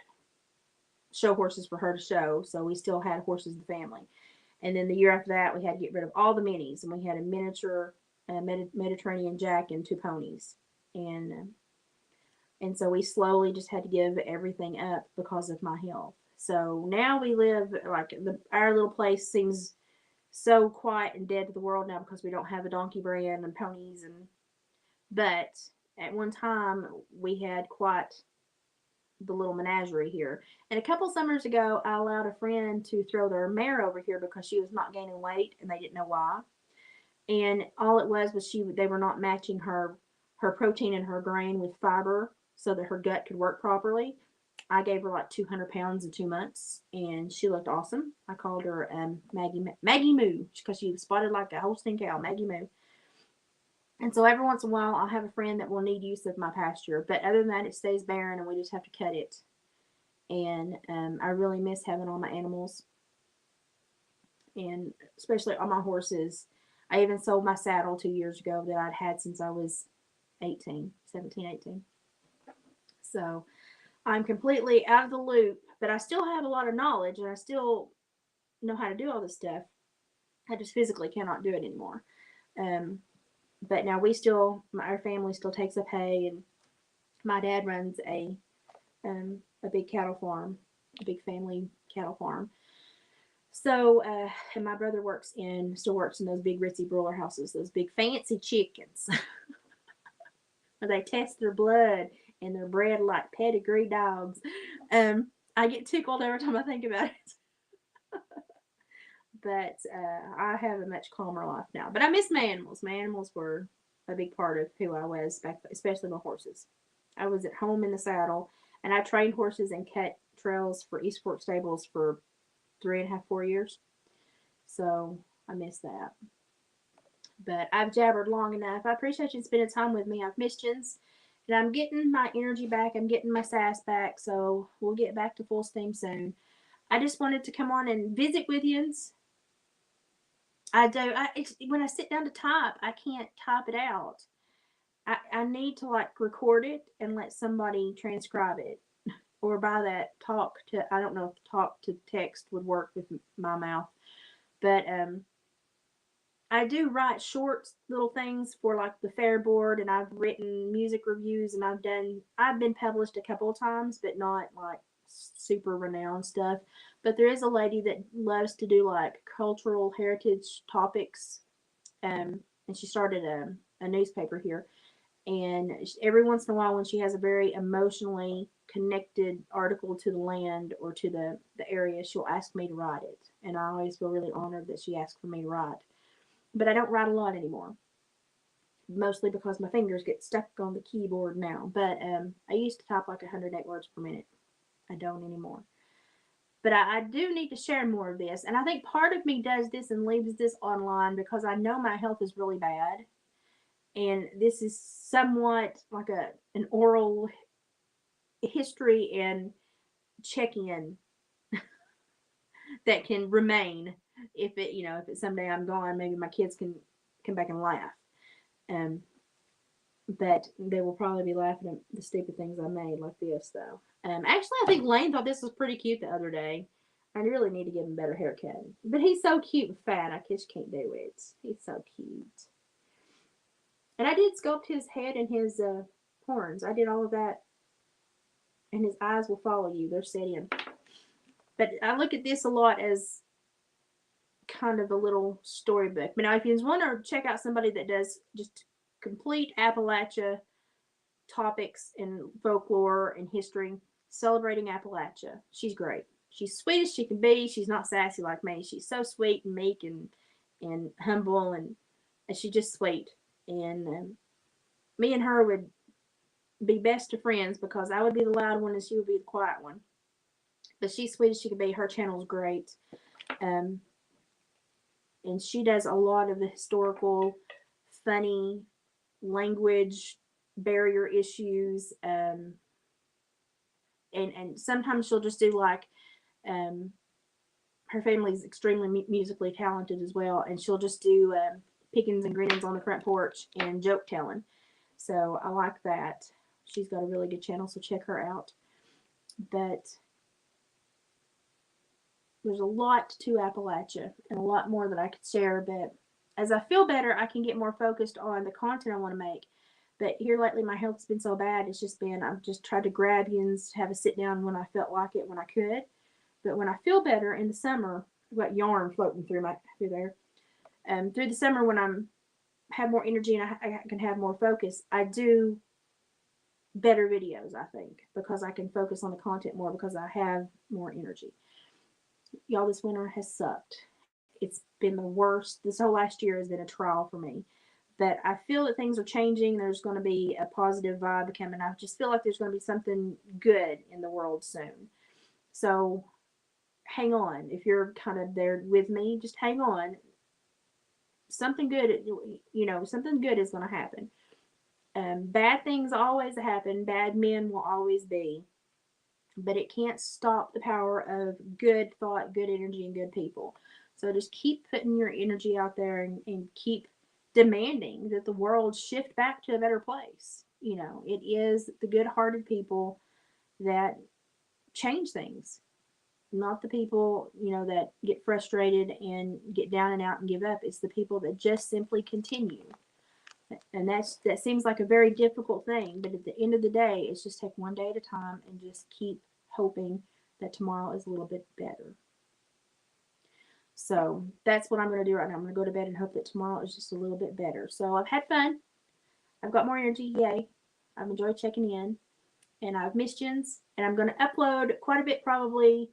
show horses for her to show, so we still had horses in the family. And then the year after that, we had to get rid of all the minis, and we had a miniature Mediterranean Jack and 2 ponies, and and so we slowly just had to give everything up because of my health. So now we live like our little place seems so quiet and dead to the world now because we don't have a donkey brand and ponies but at one time we had quite the little menagerie here. And a couple summers ago, I allowed a friend to throw their mare over here because she was not gaining weight and they didn't know why. And all it was they were not matching her protein and her grain with fiber so that her gut could work properly. I gave her like 200 pounds in 2 months, and she looked awesome. I called her Maggie Moo because she was spotted like a Holstein cow, Maggie Moo. And so every once in a while, I'll have a friend that will need use of my pasture. But other than that, it stays barren, and we just have to cut it. And I really miss having all my animals, and especially all my horses. I even sold my saddle 2 years ago that I'd had since I was 17, 18. So I'm completely out of the loop, but I still have a lot of knowledge, and I still know how to do all this stuff. I just physically cannot do it anymore. But now our family still takes up hay, and My dad runs a big cattle farm, a big family cattle farm. So, and my brother still works in those big ritzy broiler houses, those big fancy chickens, where they test their blood and they're bred like pedigree dogs. I get tickled every time I think about it. But I have a much calmer life now. But I miss my animals. My animals were a big part of who I was back, especially my horses. I was at home in the saddle, and I trained horses and cut trails for East Fork Stables for 3.5, 4 years. So I miss that. But I've jabbered long enough. I appreciate you spending time with me. I've missed you, and I'm getting my energy back. I'm getting my sass back. So we'll get back to full steam soon. I just wanted to come on and visit with you. I do. When I sit down to type, I can't type it out. I need to like record it and let somebody transcribe it, or by that talk to. I don't know if talk to text would work with my mouth, but I do write short little things for like the Fair Board, and I've written music reviews, and I've been published a couple of times, but not like super renowned stuff. But there is a lady that loves to do like cultural heritage topics, and she started a newspaper here. And every once in a while, when she has a very emotionally connected article to the land or to the area, she'll ask me to write it. And I always feel really honored that she asked for me to write. But I don't write a lot anymore, mostly because my fingers get stuck on the keyboard now. But I used to type like 108 words per minute. I don't anymore. But I do need to share more of this. And I think part of me does this and leaves this online because I know my health is really bad. And this is somewhat like an oral history and check in that can remain if it someday I'm gone, maybe my kids can come back and laugh. Um, but they will probably be laughing at the stupid things I made like this though. Actually, I think Lane thought this was pretty cute the other day. I really need to give him a better haircut. But he's so cute and fat, I just can't do it. He's so cute. And I did sculpt his head and his horns. I did all of that. And his eyes will follow you. They're set in. But I look at this a lot as kind of a little storybook. But now, if you want to check out somebody that does just complete Appalachia topics and folklore and history, Celebrating Appalachia. She's great. She's sweet as she can be. She's not sassy like me. She's so sweet and meek and humble and she's just sweet. And me and her would be best of friends because I would be the loud one and she would be the quiet one. But she's sweet as she can be. Her channel's great. Um, and she does a lot of the historical, funny language barrier issues. And sometimes she'll just do like um, her family's extremely musically talented as well, and she'll just do pickings and grinings on the front porch and joke telling. So I like that. She's got a really good channel, so check her out. But there's a lot to Appalachia and a lot more that I could share. But as I feel better, I can get more focused on the content I want to make. But here lately, my health's been so bad. It's just been I've just tried to grab you and have a sit down when I felt like it, when I could. But when I feel better in the summer, I've got yarn floating through there. Through the summer when I'm have more energy and I can have more focus, I do better videos. I think because I can focus on the content more because I have more energy. Y'all, this winter has sucked. It's been the worst. This whole last year has been a trial for me. But I feel that things are changing. There's going to be a positive vibe coming. I just feel like there's going to be something good in the world soon. So hang on. If you're kind of there with me, just hang on. Something good, something good is going to happen. Bad things always happen. Bad men will always be. But it can't stop the power of good thought, good energy, and good people. So just keep putting your energy out there and keep demanding that the world shift back to a better place. It is the good hearted people that change things, not the people, that get frustrated and get down and out and give up. It's the people that just simply continue. And that seems like a very difficult thing, but at the end of the day, it's just take one day at a time and just keep hoping that tomorrow is a little bit better. So that's what I'm going to do right now. I'm going to go to bed and hope that tomorrow is just a little bit better. So I've had fun. I've got more energy. Yay. I've enjoyed checking in. And I've missed Jens. And I'm going to upload quite a bit probably.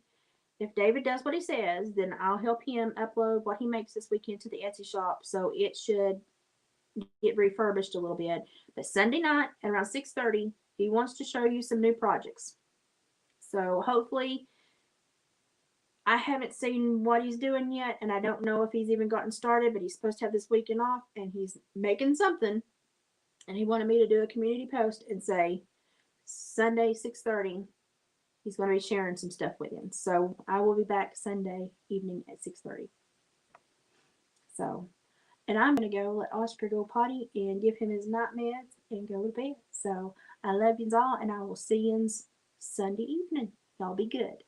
If David does what he says, then I'll help him upload what he makes this weekend to the Etsy shop. So it should get refurbished a little bit. But Sunday night at around 6:30, he wants to show you some new projects. So hopefully, I haven't seen what he's doing yet, and I don't know if he's even gotten started, but he's supposed to have this weekend off, and he's making something. And he wanted me to do a community post and say, Sunday, 6:30, he's going to be sharing some stuff with him. So I will be back Sunday evening at 6:30. So, and I'm going to go let Oscar go potty and give him his night meds and go to bed. So I love you all, and I will see you Sunday evening. Y'all be good.